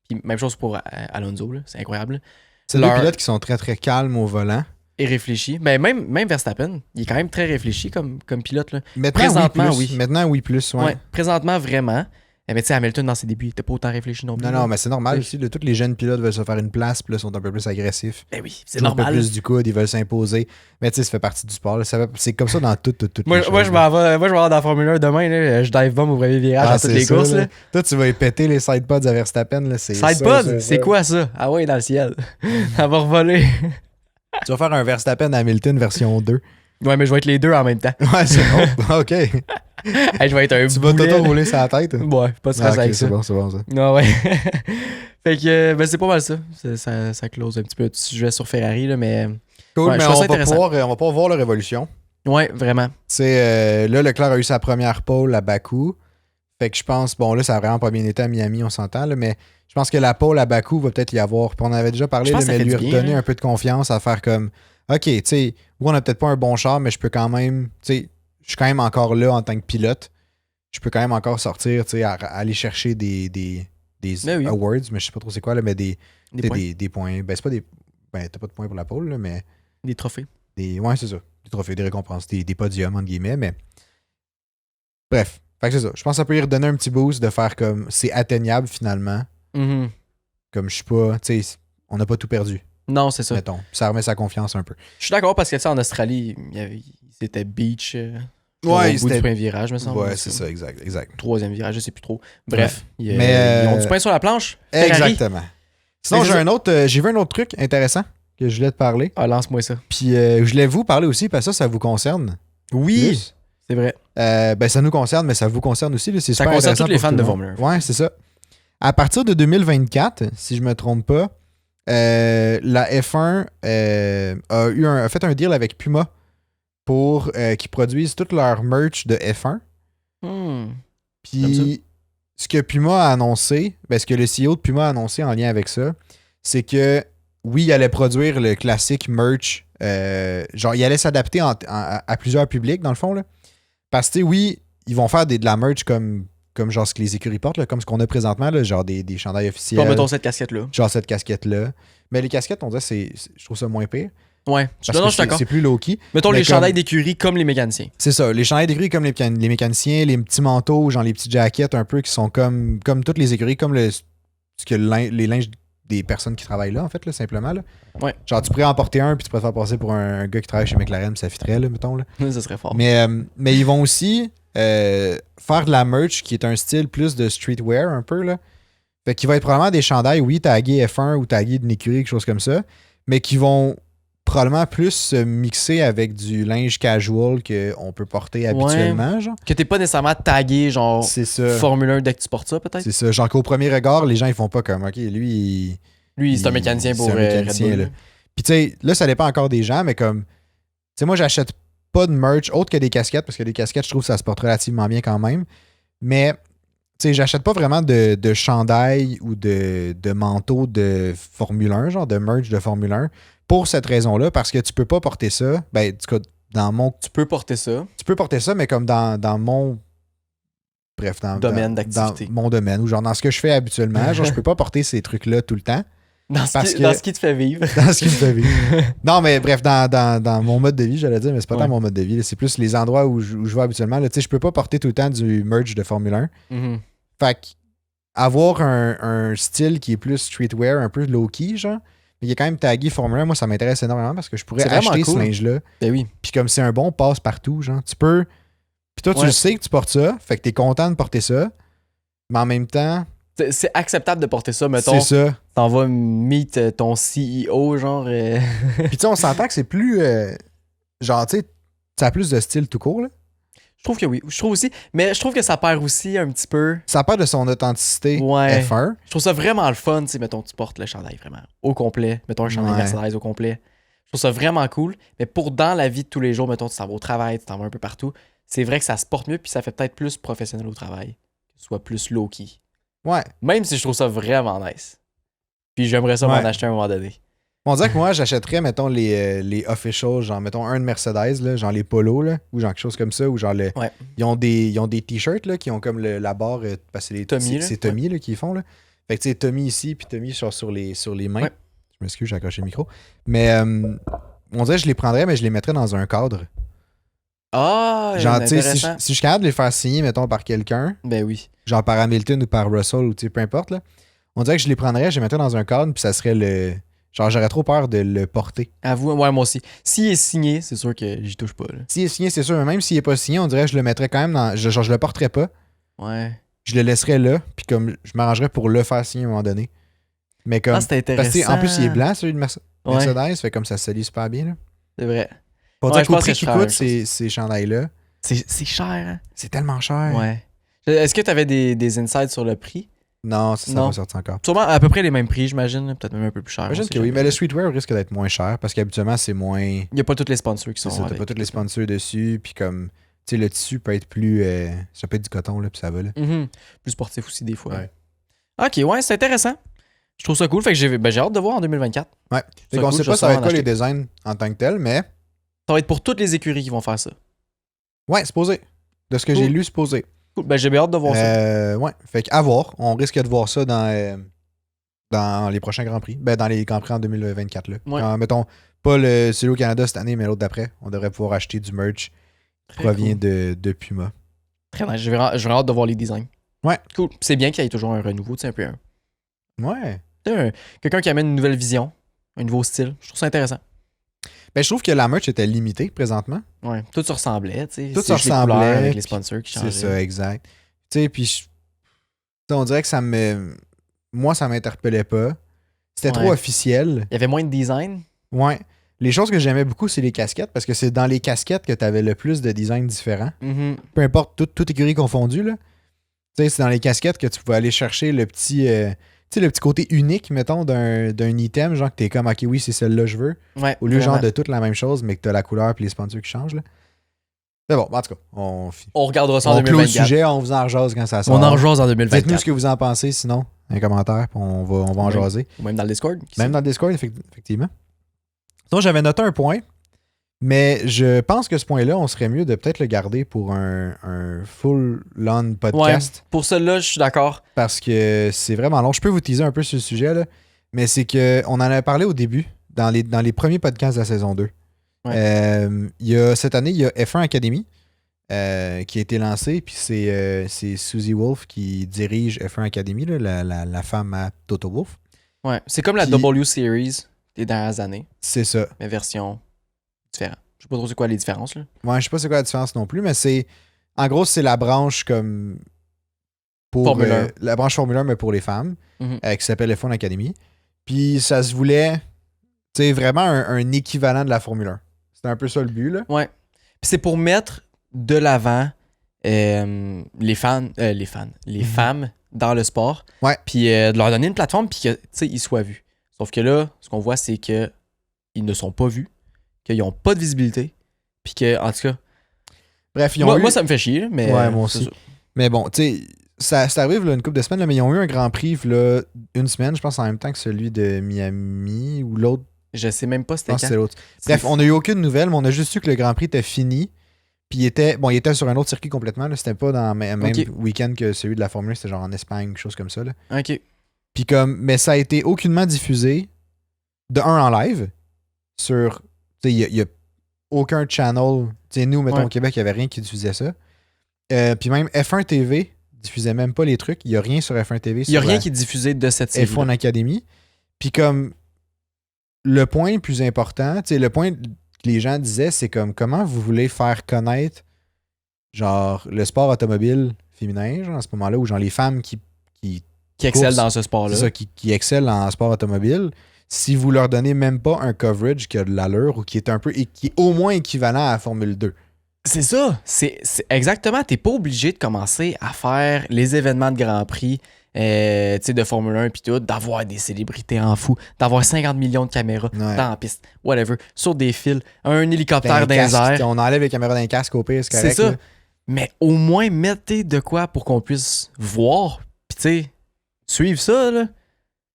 Puis même chose pour Alonso, là, c'est incroyable. C'est deux pilotes qui sont très très calmes au volant. Et réfléchi. Mais même Verstappen, il est quand même très réfléchi comme pilote. Là. Maintenant, Présentement, oui. oui. Maintenant, oui, plus. Ouais. Ouais, présentement, vraiment. Mais tu sais, Hamilton, dans ses débuts, il était pas autant réfléchi non plus. Non, mais c'est normal Oui. aussi. Là, tous les jeunes pilotes veulent se faire une place, puis là, sont un peu plus agressifs. Ben oui, c'est Ils jouent un peu normal. plus du coude, ils veulent s'imposer. Mais tu sais, ça fait partie du sport. Là. C'est comme ça dans toutes les Moi, choses. je m'en vais dans la Formule 1 demain. Là, je dive bomb au premier virage à toutes les ça, courses. là. Là. Toi, tu vas y péter les sidepods à Verstappen. Là. Sidepod, c'est quoi ça? Ah ouais, dans le ciel. Ça va revoler. Tu vas faire un Verstappen Hamilton version 2. Ouais, mais je vais être les deux en même temps. Ouais, c'est bon. OK. Hey, je vais être un Tu vas boulet. t'auto-rouler sur la tête. Ouais, pas de Ah, stress ok, avec ça. c'est bon ça. Non, ouais. Fait que, ben, c'est pas mal ça. Ça close un petit peu le sujet sur Ferrari, là, mais. Cool, Ouais, mais je on trouve ça va intéressant. pouvoir voir la révolution. Ouais, vraiment. C'est là, Leclerc a eu sa première pole à Bakou. Fait que je pense, bon là, ça a vraiment pas bien été à Miami, on s'entend, là, mais je pense que la pole à Bakou va peut-être y avoir. Puis on avait déjà parlé, Je là, pense que mais ça fait lui du bien, redonner hein. un peu de confiance à faire comme OK, tu sais, oui, on a peut-être pas un bon char, mais je peux quand même, tu sais, je suis quand même encore là en tant que pilote. Je peux quand même encore sortir, tu sais, aller chercher des Ben oui. awards, mais je sais pas trop c'est quoi, là, mais Des points. des points. Ben, c'est pas des. Ben, t'as pas de points pour la pole, là, mais. Des trophées. Ouais, c'est ça. Des trophées, des récompenses, des podiums, entre guillemets, mais. Bref. Fait que c'est ça. Je pense que ça peut y redonner un petit boost de faire comme c'est atteignable finalement. Mhm. Comme je suis pas. Tu sais, on n'a pas tout perdu, Non, c'est ça. mettons. Ça remet sa confiance un peu. Je suis d'accord parce que, tu sais, en Australie, c'était beach. Ouais, au bout c'était- du premier virage, me semble. Ouais, c'est ça, exact. Troisième virage, je sais plus trop. Bref, Mais, ils ont du pain sur la planche. Ferrari. Exactement. Sinon, j'ai vu un autre truc intéressant que je voulais te parler. Ah, lance-moi ça. Puis je voulais vous parler aussi, parce que ça vous concerne. Oui, Plus. c'est vrai. Ben, ça nous concerne, mais ça vous concerne aussi. Là. C'est Ça super concerne intéressant tous les pour fans tout de le monde. Formule 1. Ouais, c'est ça. À partir de 2024, si je me trompe pas, la F1 a fait un deal avec Puma pour qu'ils produisent toute leur merch de F1. Hmm. Puis ce que Puma a annoncé, ben, ce que le CEO de Puma a annoncé en lien avec ça, c'est que oui, il allait produire le classique merch. Genre, il allait s'adapter à plusieurs publics, dans le fond. Là. Parce que, tu sais, oui, ils vont faire de la merch comme genre ce que les écuries portent, là, comme ce qu'on a présentement, là, genre des chandails officiels. Bon, mettons cette casquette-là. Genre cette casquette-là. Mais les casquettes, on dirait, je trouve ça moins pire. Ouais, Parce non, que je suis d'accord. c'est plus low-key. Mettons mais les comme- chandails d'écurie comme les mécaniciens. C'est ça, les chandails d'écurie comme les mécaniciens, les petits manteaux, genre les petites jaquettes un peu qui sont comme toutes les écuries, comme les linges des personnes qui travaillent là, en fait, là, simplement. Là. Ouais. Genre, tu pourrais en porter un, puis tu pourrais te faire passer pour un gars qui travaille chez McLaren, puis ça fitterait, là, mettons. Là. Ça serait fort. Mais ils vont aussi faire de la merch qui est un style plus de streetwear, un peu, là. Fait qu'il va être probablement des chandails, oui, tagués F1 ou tagués d'une écurie, quelque chose comme ça, mais qui vont probablement plus se mixer avec du linge casual qu'on peut porter habituellement, genre. Que t'es pas nécessairement tagué, genre C'est ça. Formule 1 dès que tu portes ça, peut-être. C'est ça. Genre qu'au premier regard, les gens, ils font pas comme, OK, lui, Lui, c'est un mécanicien pour c'est un mécanicien, Red Bull. là. Puis tu sais, là, ça dépend encore des gens, mais comme, tu sais, moi, j'achète pas de merch autre que des casquettes, parce que des casquettes, je trouve que ça se porte relativement bien quand même. Mais, tu sais, j'achète pas vraiment de chandail ou de manteau de Formule 1, genre de merch de Formule 1, pour cette raison-là, parce que tu peux pas porter ça. Ben, en tout cas, dans mon. Tu peux porter ça. Tu peux porter ça, mais comme dans mon. Bref, Domaine d'activité. dans mon domaine, ou genre dans ce que je fais habituellement. Genre, je peux pas porter ces trucs-là tout le temps. Parce que- Dans ce qui te fait vivre. dans ce qui me fait vivre. Non, mais bref, dans mon mode de vie, j'allais dire, mais c'est pas Ouais. tant mon mode de vie. là. C'est plus les endroits où je vais habituellement. Là. Tu sais, je peux pas porter tout le temps du merch de Formule 1. Mhm. Fait que avoir un style qui est plus streetwear, un peu low-key, genre, mais qui est quand même tagué Formule 1, moi, ça m'intéresse énormément parce que je pourrais C'est vraiment acheter ce cool. linge-là. Ben oui. Puis comme c'est un bon passe-partout, genre, tu peux. Puis toi, tu Ouais. le sais que tu portes ça, fait que t'es content de porter ça, mais en même temps, C'est acceptable de porter ça, mettons. c'est ça. T'en vas meet ton CEO, genre. Puis tu sais, on s'entend que c'est plus. Genre, tu sais, ça a plus de style tout court, là. Je trouve que oui. Je trouve aussi. Mais je trouve que ça perd aussi un petit peu. Ça perd de son authenticité Ouais. F1. Je trouve ça vraiment le fun, tu sais, mettons, tu portes le chandail vraiment au complet. Mettons un chandail Ouais. Mercedes au complet. Je trouve ça vraiment cool. Mais pour dans la vie de tous les jours, mettons, tu t'en vas au travail, tu t'en vas un peu partout, c'est vrai que ça se porte mieux puis ça fait peut-être plus professionnel au travail. Que ce soit plus low-key. Ouais. Même si je trouve ça vraiment nice. Puis j'aimerais ça m'en Ouais. acheter à un moment donné. On dirait que moi, j'achèterais, mettons, les officials, genre, mettons, un de Mercedes, là, genre les polos, là, ou genre quelque chose comme ça, ou genre, Ouais. ils ont des t-shirts, là, qui ont comme la barre, parce que Tommy, là. c'est Tommy, là, qui les font, là. Fait que, tu sais, Tommy ici, puis Tommy sur les mains. Ouais. Je m'excuse, j'ai accroché le micro. Mais, on dirait que je les prendrais, mais je les mettrais dans un cadre. Ah, Genre, tu sais, si intéressant. je suis capable de les faire signer, mettons, par quelqu'un, Ben oui. genre par Hamilton ou par Russell, ou tu sais, peu importe, là, on dirait que je les prendrais, je les mettrais dans un cadre, puis ça serait le... Genre, j'aurais trop peur de le porter. Avoue, ouais, moi aussi. S'il est signé, c'est sûr que j'y touche pas, là. S'il est signé, c'est sûr, mais même s'il est pas signé, on dirait que je le mettrais quand même dans... Genre, je le porterais pas, Ouais. je le laisserais là, puis comme je m'arrangerais pour le faire signer à un moment donné. Mais comme... Ah, c'était parce que, tu sais, intéressant. en plus, il est blanc, celui de Ouais. Mercedes, fait comme ça se lit super bien, là. C'est vrai. Pour Ouais, dire je qu'au pense prix que je qu'ils ferais la coûtent, même ces chandails-là, C'est cher, hein? c'est tellement cher. Ouais. Est-ce que tu avais des insights sur le prix? Non, ça Non. va sortir encore. Sûrement à peu près les mêmes prix, j'imagine. Peut-être même un peu plus cher. J'imagine on sait que oui, jamais. mais le streetwear risque d'être moins cher, parce qu'habituellement, c'est moins... Il n'y a pas tous les sponsors qui C'est sont ça, t'as avec. pas tous les sponsors dessus, puis comme... Tu sais, le tissu peut être plus... ça peut être du coton, là, puis ça va, là. Mhm. Plus sportif aussi, des fois. Ouais. Ok, ouais, c'est intéressant. Je trouve ça cool. Fait que j'ai hâte de voir en 2024. Ouais. Fait Ça qu'on cool, sait je pas vais ça va être sûrement quoi en les designs en tant que tel, mais... Ça va être pour toutes les écuries qui vont faire ça. Ouais, c'est posé. De ce que Cool. j'ai lu, c'est posé. Cool. Ben, j'ai bien hâte de voir ça. Ouais. Fait qu'à voir. On risque de voir ça dans les prochains Grands Prix. Ben, dans les Grands Prix en 2024, là. Ouais. Quand, mettons, pas celui au Canada cette année, mais l'autre d'après. On devrait pouvoir acheter du merch qui Très provient cool. de Puma. Très nice. J'ai vraiment hâte de voir les designs. Ouais. Cool. C'est bien qu'il y ait toujours un renouveau, tu sais, un peu Ouais. quelqu'un qui amène une nouvelle vision, un nouveau style. Je trouve ça intéressant. Ben, je trouve que la merch était limitée présentement. Ouais. Tout se ressemblait, tu sais. Tout C'est se juste les couleurs ressemblait, avec les puis sponsors qui C'est changeaient. ça, exact. Tu sais, puis on dirait que moi, ça m'interpellait pas. C'était trop Ouais. officiel. Il y avait moins de design. Ouais. Les choses que j'aimais beaucoup, c'est les casquettes, parce que c'est dans les casquettes que tu avais le plus de designs différents. Mhm. Peu importe, toute écurie confondue, là. Tu sais, c'est dans les casquettes que tu pouvais aller chercher le petit... tu sais, le petit côté unique, mettons, d'un item, genre que t'es comme, ok, oui, c'est celle-là que je veux. Ouais. Au lieu, genre, vraiment. de toute la même chose, mais que t'as la couleur et les sponsors qui changent, là. Mais bon, en tout cas, On regardera ça en on clôt le 2024. sujet, on vous en jase quand ça sort. On en rejase en Dites-nous 2024. ce que vous en pensez, sinon, un commentaire, puis on va en Ouais. jaser. Ou même dans le Discord. Même dans le Discord, effectivement. Sinon, j'avais noté un point, mais je pense que ce point-là, on serait mieux de peut-être le garder pour un full-on Ouais, podcast, pour celle-là, je suis d'accord. parce que c'est vraiment long. Je peux vous teaser un peu sur le sujet, là, mais c'est qu'on en avait parlé au début, dans les premiers podcasts de la saison 2. Cette année, il y a F1 Academy qui a été lancé, puis c'est Suzy Wolf qui dirige F1 Academy, là, la femme à Toto Wolff. Ouais. C'est comme la Puis- W Series des dernières années, C'est ça. mais version différente. Je sais pas trop c'est quoi les différences, là. Ouais, je sais pas c'est quoi la différence non plus, mais c'est. En gros, c'est la branche comme. Pour. Formule 1. La branche Formule 1, mais pour les femmes, Mhm. qui s'appelle F1 Academy. Puis ça se voulait. Tu sais, vraiment un équivalent de la Formule 1. C'était un peu ça le but, là. Ouais. Puis c'est pour mettre de l'avant les femmes dans le sport. Ouais. Puis de leur donner une plateforme puis que, tu sais, ils soient vus. Sauf que là, ce qu'on voit, c'est que ils ne sont pas vus, qu'ils n'ont pas de visibilité, puis que, en tout cas, Bref, ils ont moi, eu- moi, ça me fait chier, là, mais... Ouais, moi c'est aussi. ça. Mais bon, tu sais, ça arrive là, une couple de semaines, là, mais ils ont eu un Grand Prix là, une semaine, je pense, en même temps que celui de Miami ou l'autre. Je sais même pas Je c'était pense que quand. c'est l'autre. C'est Bref, fou. on n'a eu aucune nouvelle, mais on a juste su que le Grand Prix était fini. Puis il était sur un autre circuit complètement. Là. C'était pas dans le même Ok. week-end que celui de la Formule 1, c'était genre en Espagne, quelque chose comme ça. Là. OK. Puis comme, mais ça a été aucunement diffusé de un en live sur. Tu sais, il y a aucun channel. Tu sais, nous, mettons, au Québec, il n'y avait rien qui diffusait ça. Puis même F1 TV diffusait même pas les trucs. Il n'y a rien sur F1 TV. Il n'y a rien qui est diffusé de cette série. F1 Academy. Puis comme le point le plus important, tu sais, le point que les gens disaient, c'est comme comment vous voulez faire connaître genre le sport automobile féminin, genre, à ce moment-là, où genre les femmes qui excellent dans ce sport-là. C'est ça, qui excellent en sport automobile, si vous leur donnez même pas un coverage qui a de l'allure ou qui est un peu qui est au moins équivalent à la Formule 2. C'est ça. C'est exactement. T'es pas obligé de commencer à faire les événements de Grand Prix de Formule 1 puis tout, d'avoir des célébrités en fou, d'avoir 50 millions de caméras dans la piste, whatever, sur des fils, un hélicoptère dans les airs. On enlève les caméras d'un casque au pire, c'est correct. C'est ça. Là. Mais au moins, mettez de quoi pour qu'on puisse voir, puis tu sais, suivre ça, là.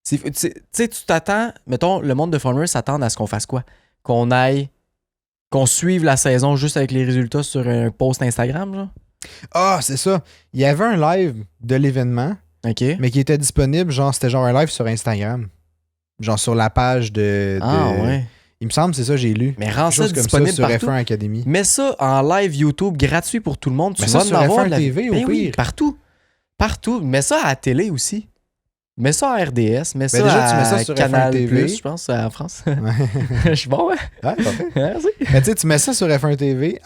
Tu sais, tu t'attends, mettons, le monde de Formule 1 s'attend à ce qu'on fasse quoi? Qu'on suive la saison juste avec les résultats sur un post Instagram, genre? Ah, c'est ça. Il y avait un live de l'événement, mais qui était disponible, genre, c'était genre un live sur Instagram. Genre sur la page de... ouais. Il me semble, c'est ça, j'ai lu. Mais rends ça disponible sur partout. F1 Academy. Mets ça en live YouTube gratuit pour tout le monde. Tu mais vas ça sur avoir F1 TV au pire. Oui, partout. Partout. Mets ça à la télé aussi. Mets ça à RDS. Mets ça déjà, à tu mets ça sur Canal+, F1 TV. je pense, en France. Ouais. Je suis bon, ouais. Ouais, parfait. Merci. Mais tu sais, tu mets ça sur F1 TV,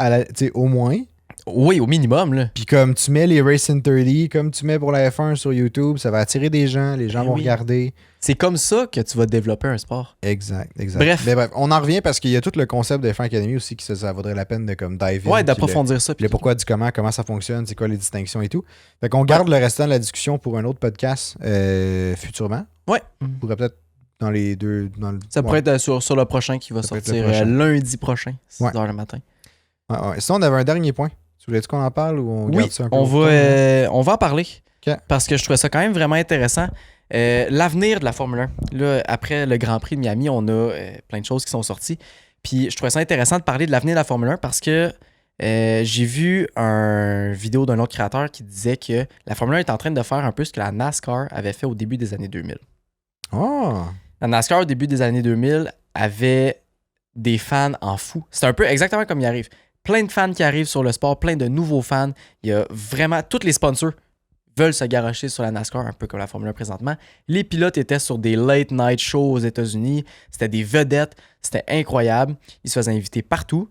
au moins. Oui, au minimum, là. Puis comme tu mets les Racing 30, comme tu mets pour la F1 sur YouTube, ça va attirer des gens, les gens vont regarder. C'est comme ça que tu vas développer un sport. Exact. Bref. Mais bref, on en revient parce qu'il y a tout le concept de F1 Academy aussi qui ça vaudrait la peine de comme dive in. Ouais, d'approfondir ça. Le pourquoi du comment ça fonctionne, c'est quoi les distinctions et tout. Fait qu'on garde le restant de la discussion pour un autre podcast futurement. Ouais. On pourrait peut-être dans les deux... Ça pourrait être sur le prochain qui va sortir lundi prochain, 6h le matin. Ouais. Sinon, on avait un dernier point. Tu voulais-tu qu'on en parle ou on garde ça un peu on va en parler. Okay. Parce que je trouvais ça quand même vraiment intéressant. L'avenir de la Formule 1. Là, après le Grand Prix de Miami, on a plein de choses qui sont sorties. Puis je trouvais ça intéressant de parler de l'avenir de la Formule 1 parce que j'ai vu une vidéo d'un autre créateur qui disait que la Formule 1 est en train de faire un peu ce que la NASCAR avait fait au début des années 2000. Oh. La NASCAR, au début des années 2000, avait des fans en fou. C'est un peu exactement comme il arrive. Plein de fans qui arrivent sur le sport, plein de nouveaux fans. Il y a vraiment... Tous les sponsors veulent se garrocher sur la NASCAR, un peu comme la Formule 1 présentement. Les pilotes étaient sur des late night shows aux États-Unis. C'était des vedettes. C'était incroyable. Ils se faisaient inviter partout.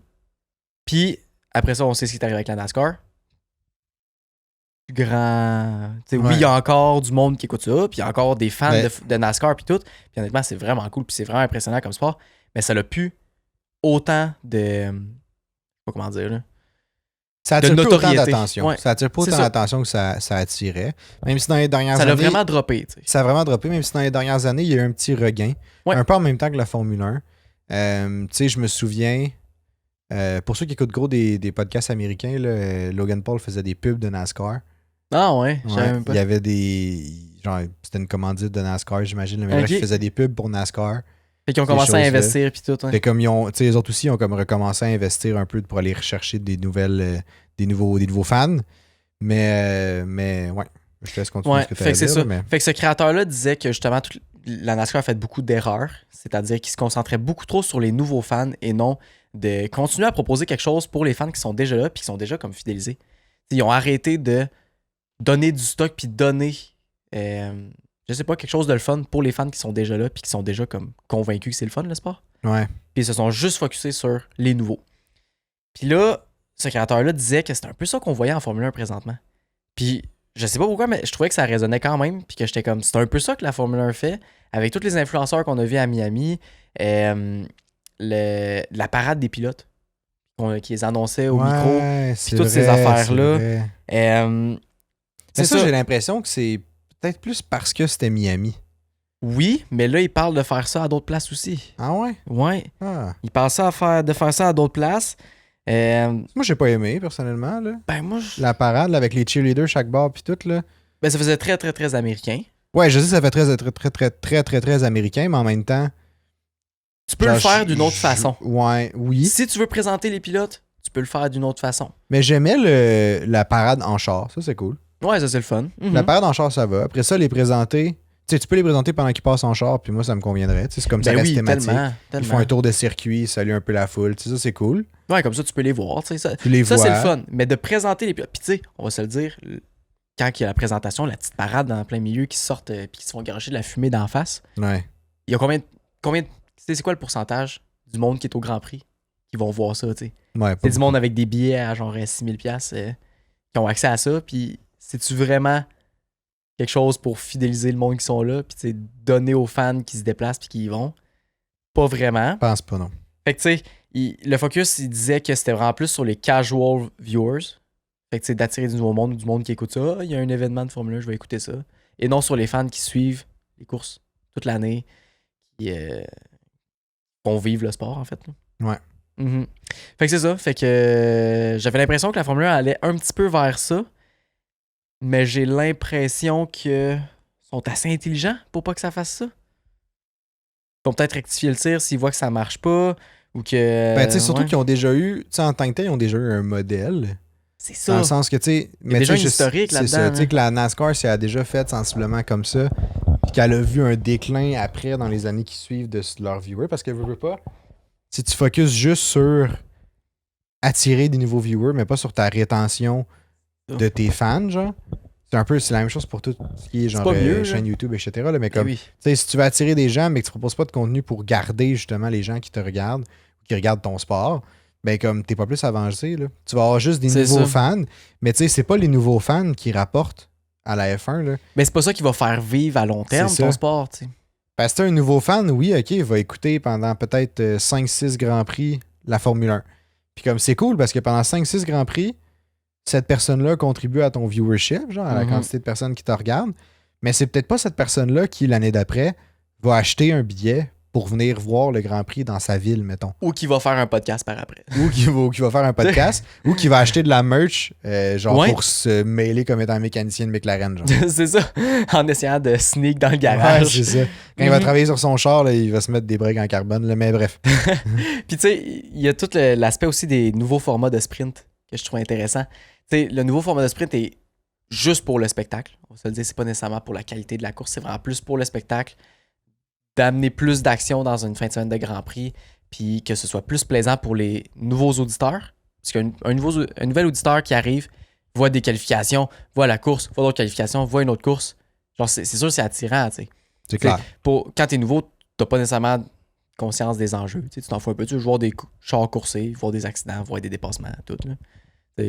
Puis, après ça, on sait ce qui est arrivé avec la NASCAR. Grand... Oui, il y a encore du monde qui écoute ça. Puis, il y a encore des fans de NASCAR puis tout. Puis, honnêtement, c'est vraiment cool. Puis, c'est vraiment impressionnant comme sport. Mais ça n'a plus autant de... Pas comment dire, là. Ça attire pas autant d'attention. Ouais. Ça attire pas autant d'attention que ça attirait. Même si dans les dernières années... Ça l'a vraiment droppé. T'sais. Ça a vraiment droppé, même si dans les dernières années, il y a eu un petit regain. Ouais. Un peu en même temps que la Formule 1. Tu sais, je me souviens... pour ceux qui écoutent gros des podcasts américains, là, Logan Paul faisait des pubs de NASCAR. Ah ouais, je savais même pas. Il y avait des... Genre, c'était une commandite de NASCAR, j'imagine. Mais bref, il faisait des pubs pour NASCAR. Fait qu'ils ont commencé à investir puis tout. Hein. Fait comme ils ont, tu sais, les autres aussi ont comme recommencé à investir un peu pour aller rechercher des nouvelles, des nouveaux fans. Mais ouais, je te laisse continuer ce que tu as à dire. Ça. Fait que ce créateur-là disait que justement la NASCAR a fait beaucoup d'erreurs, c'est-à-dire qu'il se concentrait beaucoup trop sur les nouveaux fans et non de continuer à proposer quelque chose pour les fans qui sont déjà là puis qui sont déjà comme fidélisés. T'sais, ils ont arrêté de donner du stock puis donner je sais pas, quelque chose de le fun pour les fans qui sont déjà là puis qui sont déjà comme convaincus que c'est le fun le sport. Ouais. Puis ils se sont juste focusés sur les nouveaux. Puis là, ce créateur-là disait que c'était un peu ça qu'on voyait en Formule 1 présentement. Puis je sais pas pourquoi, mais je trouvais que ça résonnait quand même puis que j'étais comme, c'est un peu ça que la Formule 1 fait avec tous les influenceurs qu'on a vus à Miami, la parade des pilotes qui les annonçaient au micro, puis toutes ces affaires-là. C'est ça, j'ai l'impression que c'est peut-être plus parce que c'était Miami. Oui, mais là, ils parlent de faire ça à d'autres places aussi. Ah ouais? Ouais. Ah. Ils parlent de faire ça à d'autres places. Moi, j'ai pas aimé, personnellement. Là. Ben, moi, la parade là, avec les cheerleaders chaque bar puis tout. Là. Ben, ça faisait très, très, très américain. Ouais, je sais que ça fait très américain, mais en même temps... Tu peux le faire d'une autre façon. Ouais, oui. Si tu veux présenter les pilotes, tu peux le faire d'une autre façon. Mais j'aimais la parade en char. Ça, c'est cool. Ouais, ça, c'est le fun. La parade en char, ça va. Après ça, les présenter, Tu sais, tu peux les présenter pendant qu'ils passent en char, puis moi, ça me conviendrait. Tu sais, c'est comme ça Ben reste oui, thématique. tellement. Ils font un tour de circuit, ils saluent un peu la foule. Tu sais, ça, c'est cool. Ouais, comme ça, tu peux les voir. Tu sais, ça, Tu les ça vois. c'est le fun. Mais de présenter les pilotes. Puis, tu sais, on va se le dire, quand il y a la présentation, la petite parade dans plein milieu qui sortent puis qui se font garocher de la fumée d'en face, Ouais. il y a combien tu sais, c'est quoi le pourcentage du monde qui est au Grand Prix qui vont voir ça, tu sais? Ouais, C'est du monde avec des billets à genre 6000$ qui ont accès à ça. Puis, c'est-tu vraiment quelque chose pour fidéliser le monde qui sont là? Puis, tu sais, donner aux fans qui se déplacent puis qui y vont? Pas vraiment. Je pense pas, non. Fait que, tu sais, le focus, il disait que c'était vraiment plus sur les casual viewers. Fait que, tu sais, d'attirer du nouveau monde ou du monde qui écoute ça. Ah, il y a un événement de Formule 1, je vais écouter ça. Et non sur les fans qui suivent les courses toute l'année, qui font vivre le sport, en fait. Là. Ouais. Mhm. Fait que c'est ça. Fait que j'avais l'impression que la Formule 1 allait un petit peu vers ça. Mais j'ai l'impression qu'ils sont assez intelligents pour pas que ça fasse ça. Ils vont peut-être rectifier le tir s'ils voient que ça marche pas. Ou que. Ben, tu sais, surtout ouais. qu'ils ont déjà eu, tu sais, en tant que tel, ils ont déjà eu un modèle. C'est Dans ça. le sens que, tu sais. Il y a déjà tu sais, une historique c'est là-dedans. ça. Tu sais, hein. que la NASCAR, ça a déjà fait sensiblement comme ça. Puis qu'elle a vu un déclin après dans les années qui suivent de leurs viewers. Parce que, veux pas. Si tu focuses juste sur attirer des nouveaux viewers, mais pas sur ta rétention de tes fans, genre. C'est la même chose pour tout ce qui est genre pas mieux, chaîne YouTube, etc. Là, mais Eh comme, oui. tu sais, si tu veux attirer des gens, mais que tu proposes pas de contenu pour garder justement les gens qui te regardent ou qui regardent ton sport, ben comme t'es pas plus avancé, là. Tu vas avoir juste des C'est nouveaux ça. fans, mais tu sais, c'est pas les nouveaux fans qui rapportent à la F1, là. Mais c'est pas ça qui va faire vivre à long terme C'est ton ça. sport, tu sais. Parce que t'as un nouveau fan, oui, ok, il va écouter pendant peut-être 5-6 Grands Prix la Formule 1. Puis comme c'est cool parce que pendant 5-6 Grands Prix, cette personne-là contribue à ton viewership, genre à la Mhm. quantité de personnes qui te regardent. Mais c'est peut-être pas cette personne-là qui, l'année d'après, va acheter un billet pour venir voir le Grand Prix dans sa ville, mettons. Ou qui va faire un podcast par après. Ou qui va faire un podcast, ou qui va acheter de la merch, genre Ouais. pour se mêler comme étant mécanicien de McLaren. Genre. C'est ça. En essayant de sneak dans le Ouais, garage. c'est ça. Quand il va Mhm. travailler sur son char, là, il va se mettre des briques en carbone. Là, mais bref. Puis tu sais, il y a tout l'aspect aussi des nouveaux formats de sprint que je trouve intéressant. Tu sais, le nouveau format de sprint est juste pour le spectacle. On va se le dire, c'est pas nécessairement pour la qualité de la course, c'est vraiment plus pour le spectacle. D'amener plus d'action dans une fin de semaine de Grand Prix, puis que ce soit plus plaisant pour les nouveaux auditeurs. Parce qu'un nouvel auditeur qui arrive, voit des qualifications, voit la course, voit d'autres qualifications, voit une autre course. Genre, c'est sûr, c'est attirant, tu sais. C'est clair. Quand t'es nouveau, t'as pas nécessairement conscience des enjeux. Tu sais, tu t'en fous un peu. Tu veux voir des chars courser, voir des accidents, voir des dépassements, tout. Là.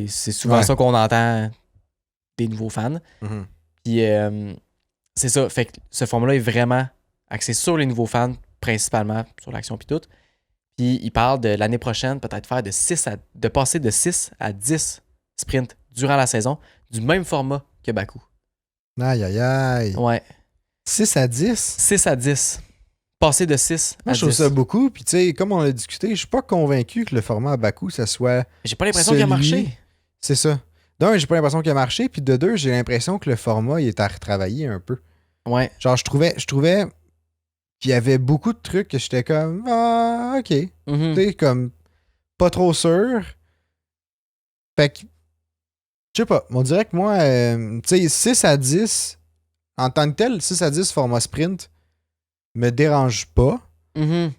C'est souvent Ouais. ça qu'on entend des nouveaux fans. Mhm. Puis c'est ça. Fait que ce format-là est vraiment axé sur les nouveaux fans, principalement sur l'action puis tout. Puis il parle de l'année prochaine, peut-être faire de passer de 6 à 10 sprints durant la saison, du même format que Bakou. Aïe, aïe, aïe. Ouais. 6 à 10? 6 à 10. Passer de 6 Moi, à je trouve 10. ça beaucoup. Puis, tu sais, comme on l'a discuté, je suis pas convaincu que le format à Bakou, ça soit. J'ai pas l'impression qu'il a celui- marché. C'est ça. D'un, j'ai pas l'impression qu'il a marché. Puis de deux, j'ai l'impression que le format, il est à retravailler un peu. Ouais. Genre, je trouvais qu'il y avait beaucoup de trucs que j'étais comme. Ah, ok. Mhm. Tu sais, comme. Pas trop sûr. Fait que. Je sais pas. On dirait que moi, tu sais, 6 à 10, en tant que tel, 6 à 10 format sprint me dérange pas Mhm.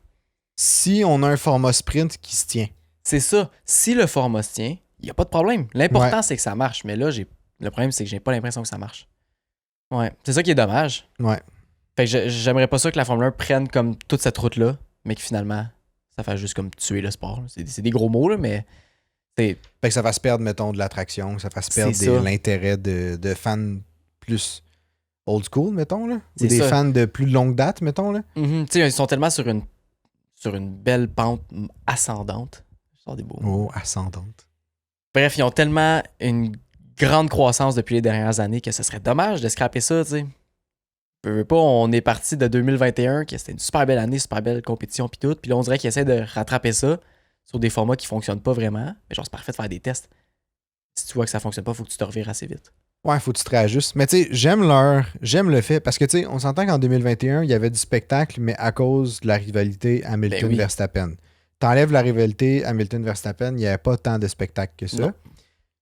si on a un format sprint qui se tient. C'est ça. Si le format se tient, il n'y a pas de problème. L'important, c'est que ça marche. Mais là, le problème, c'est que j'ai pas l'impression que ça marche. Ouais. C'est ça qui est dommage. Ouais. Fait que j'aimerais pas ça que la Formule 1 prenne comme toute cette route-là, mais que finalement, ça fasse juste comme tuer le sport. C'est des gros mots, là, mais c'est. Fait que ça fasse perdre, mettons, de l'attraction, que ça fasse perdre C'est ça. l'intérêt de fans plus old school, mettons, là. Ou C'est des ça. fans de plus longue date, mettons, là. Tu sais, ils sont tellement sur une belle pente ascendante. Je sors des beaux mots. Oh, ascendante. Bref, ils ont tellement une grande croissance depuis les dernières années que ce serait dommage de scraper ça, tu sais. Veux pas, on est parti de 2021, que c'était une super belle année, super belle compétition pis tout. Puis là, on dirait qu'ils essaient de rattraper ça sur des formats qui fonctionnent pas vraiment. Mais genre, c'est parfait de faire des tests. Si tu vois que ça fonctionne pas, faut que tu te revires assez vite. Ouais, faut que tu te réajustes. Mais tu sais, j'aime le fait, parce que tu sais, on s'entend qu'en 2021, il y avait du spectacle, mais à cause de la rivalité Hamilton-Verstappen. T'enlèves la rivalité Hamilton-Verstappen, il n'y avait pas tant de spectacle que ça. Non.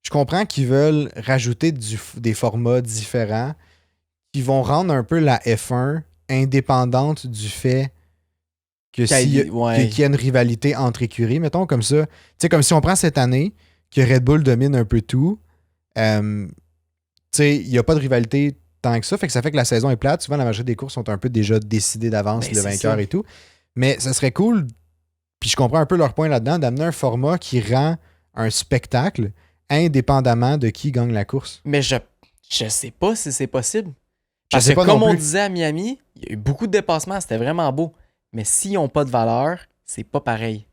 Je comprends qu'ils veulent rajouter des formats différents qu'ils vont rendre un peu la F1 indépendante du fait que Qu'il y ait- qu'il y a une rivalité entre écuries, mettons, comme ça. Tu sais, comme si on prend cette année, que Red Bull domine un peu tout, tu sais, il n'y a pas de rivalité tant que ça, fait que la saison est plate. Souvent, la majorité des courses sont un peu déjà décidées d'avance, Ben, le c'est vainqueur ça. et tout. Mais ça serait cool, puis je comprends un peu leur point là-dedans, d'amener un format qui rend un spectacle indépendamment de qui gagne la course. Mais je sais pas si c'est possible. Je Parce sais que pas comme non on plus. disait à Miami, il y a eu beaucoup de dépassements, c'était vraiment beau. Mais s'ils n'ont pas de valeur, c'est pas pareil.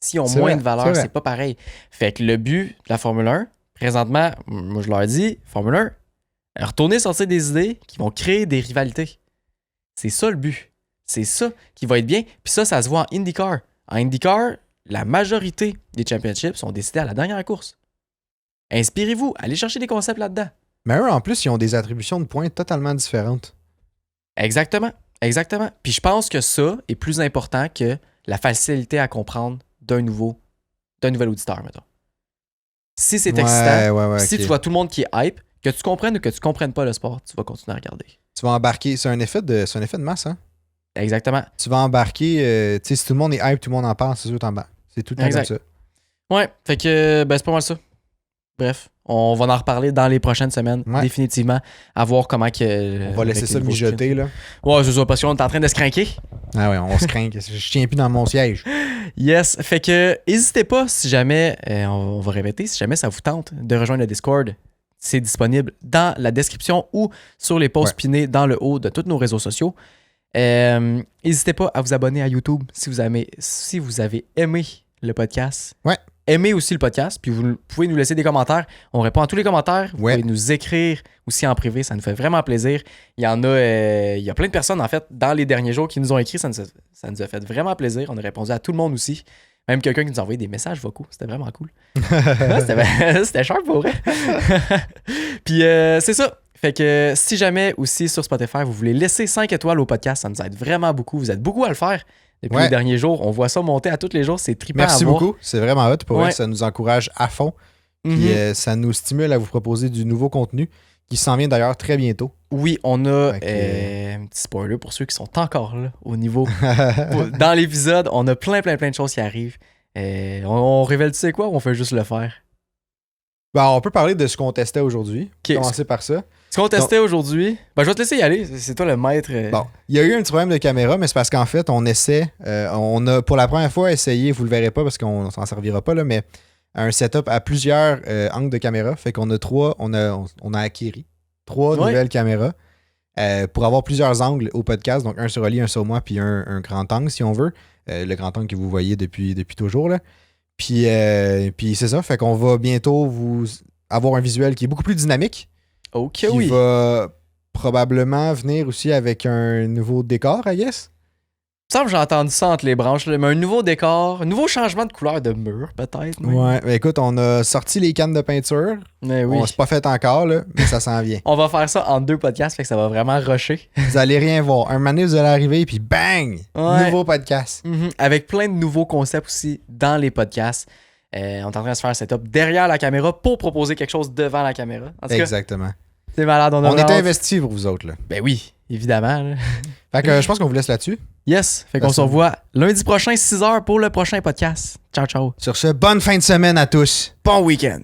S'ils ont C'est moins vrai, de c'est valeur, vrai. c'est pas pareil. Fait que le but de la Formule 1, présentement, moi je leur dis, Formule 1, retournez sortir des idées qui vont créer des rivalités. C'est ça le but. C'est ça qui va être bien. Puis ça se voit en IndyCar. En IndyCar, la majorité des championships sont décidés à la dernière course. Inspirez-vous, allez chercher des concepts là-dedans. Mais eux, en plus, ils ont des attributions de points totalement différentes. Exactement. Exactement. Puis je pense que ça est plus important que la facilité à comprendre d'un nouvel auditeur, mettons. Si c'est excitant, Ouais, si ok. tu vois tout le monde qui est hype, que tu comprennes ou que tu comprennes pas le sport, tu vas continuer à regarder. Tu vas embarquer. C'est un effet de masse, hein? Exactement. Tu vas embarquer. Tu sais, si tout le monde est hype, tout le monde en parle, c'est sûr que t'embarques. C'est tout le temps Exact. comme ça. Ouais, fait que ben, c'est pas mal ça. Bref, on va en reparler dans les prochaines semaines, Ouais. définitivement, à voir comment que... On va laisser avec ça les nouveaux mijoter, là. sprints. Ouais, c'est ça, parce qu'on est en train de se craquer. Ah ouais, on se craint. Je tiens plus dans mon siège. Yes, fait que n'hésitez pas si jamais, on va répéter, si jamais ça vous tente de rejoindre le Discord, c'est disponible dans la description ou sur les posts Ouais. pinés dans le haut de tous nos réseaux sociaux. N'hésitez pas à vous abonner à YouTube si vous avez aimé le podcast. Ouais. Aimez aussi le podcast, puis vous pouvez nous laisser des commentaires. On répond à tous les commentaires. Vous Ouais. pouvez nous écrire aussi en privé, ça nous fait vraiment plaisir. Il y a plein de personnes, en fait, dans les derniers jours qui nous ont écrit. Ça nous a fait vraiment plaisir. On a répondu à tout le monde aussi. Même quelqu'un qui nous a envoyé des messages vocaux. C'était vraiment cool. Ouais, c'était sharp pour vrai. Puis c'est ça. Fait que si jamais aussi sur Spotify, vous voulez laisser 5 étoiles au podcast, ça nous aide vraiment beaucoup. Vous êtes beaucoup à le faire depuis Ouais. les derniers jours. On voit ça monter à tous les jours. C'est trippant Merci à voir. beaucoup. C'est vraiment hot. Pour Ouais. vrai, ça nous encourage à fond. Puis Mhm. ça nous stimule à vous proposer du nouveau contenu qui s'en vient d'ailleurs très bientôt. Oui, on a Fait que- un petit spoiler pour ceux qui sont encore là au niveau. Dans l'épisode, on a plein de choses qui arrivent. On révèle, tu sais quoi, ou on fait juste le faire? Bon, on peut parler de ce qu'on testait aujourd'hui. Ok. Commencer par ça. Ce qu'on testait aujourd'hui, ben, je vais te laisser y aller. C'est toi le maître. Bon, il y a eu un petit problème de caméra, mais c'est parce qu'en fait, on essaie, on a pour la première fois essayé, vous le verrez pas parce qu'on s'en servira pas, là, mais un setup à plusieurs angles de caméra. Fait qu'on a on a acquéri trois Ouais. nouvelles caméras pour avoir plusieurs angles au podcast. Donc un sur Oli, un sur moi, puis un grand angle si on veut. Le grand angle que vous voyez depuis toujours. Là. Puis c'est ça. Fait qu'on va bientôt vous avoir un visuel qui est beaucoup plus dynamique. Ok, Qui oui. va probablement venir aussi avec un nouveau décor, I guess. Il me semble que j'ai entendu ça entre les branches, là, mais un nouveau décor, un nouveau changement de couleur de mur, peut-être. même. Ouais, mais écoute, on a sorti les cannes de peinture. Mais oui. On s'est pas fait encore, là, mais ça s'en vient. On va faire ça en 2 podcasts, fait que ça va vraiment rusher. Vous allez rien voir. Un moment donné, vous allez arriver, puis bang! Ouais. Nouveau podcast. Avec plein de nouveaux concepts aussi dans les podcasts. On est en train de se faire un setup derrière la caméra pour proposer quelque chose devant la caméra. En tout cas, Exactement. c'est malade. On a est vraiment- investis pour vous autres, là. Ben oui, évidemment. là. Fait que je pense qu'on vous laisse là-dessus. Yes. Fait qu'on Merci. se revoit lundi prochain, 6h pour le prochain podcast. Ciao, ciao. Sur ce, bonne fin de semaine à tous. Bon week-end.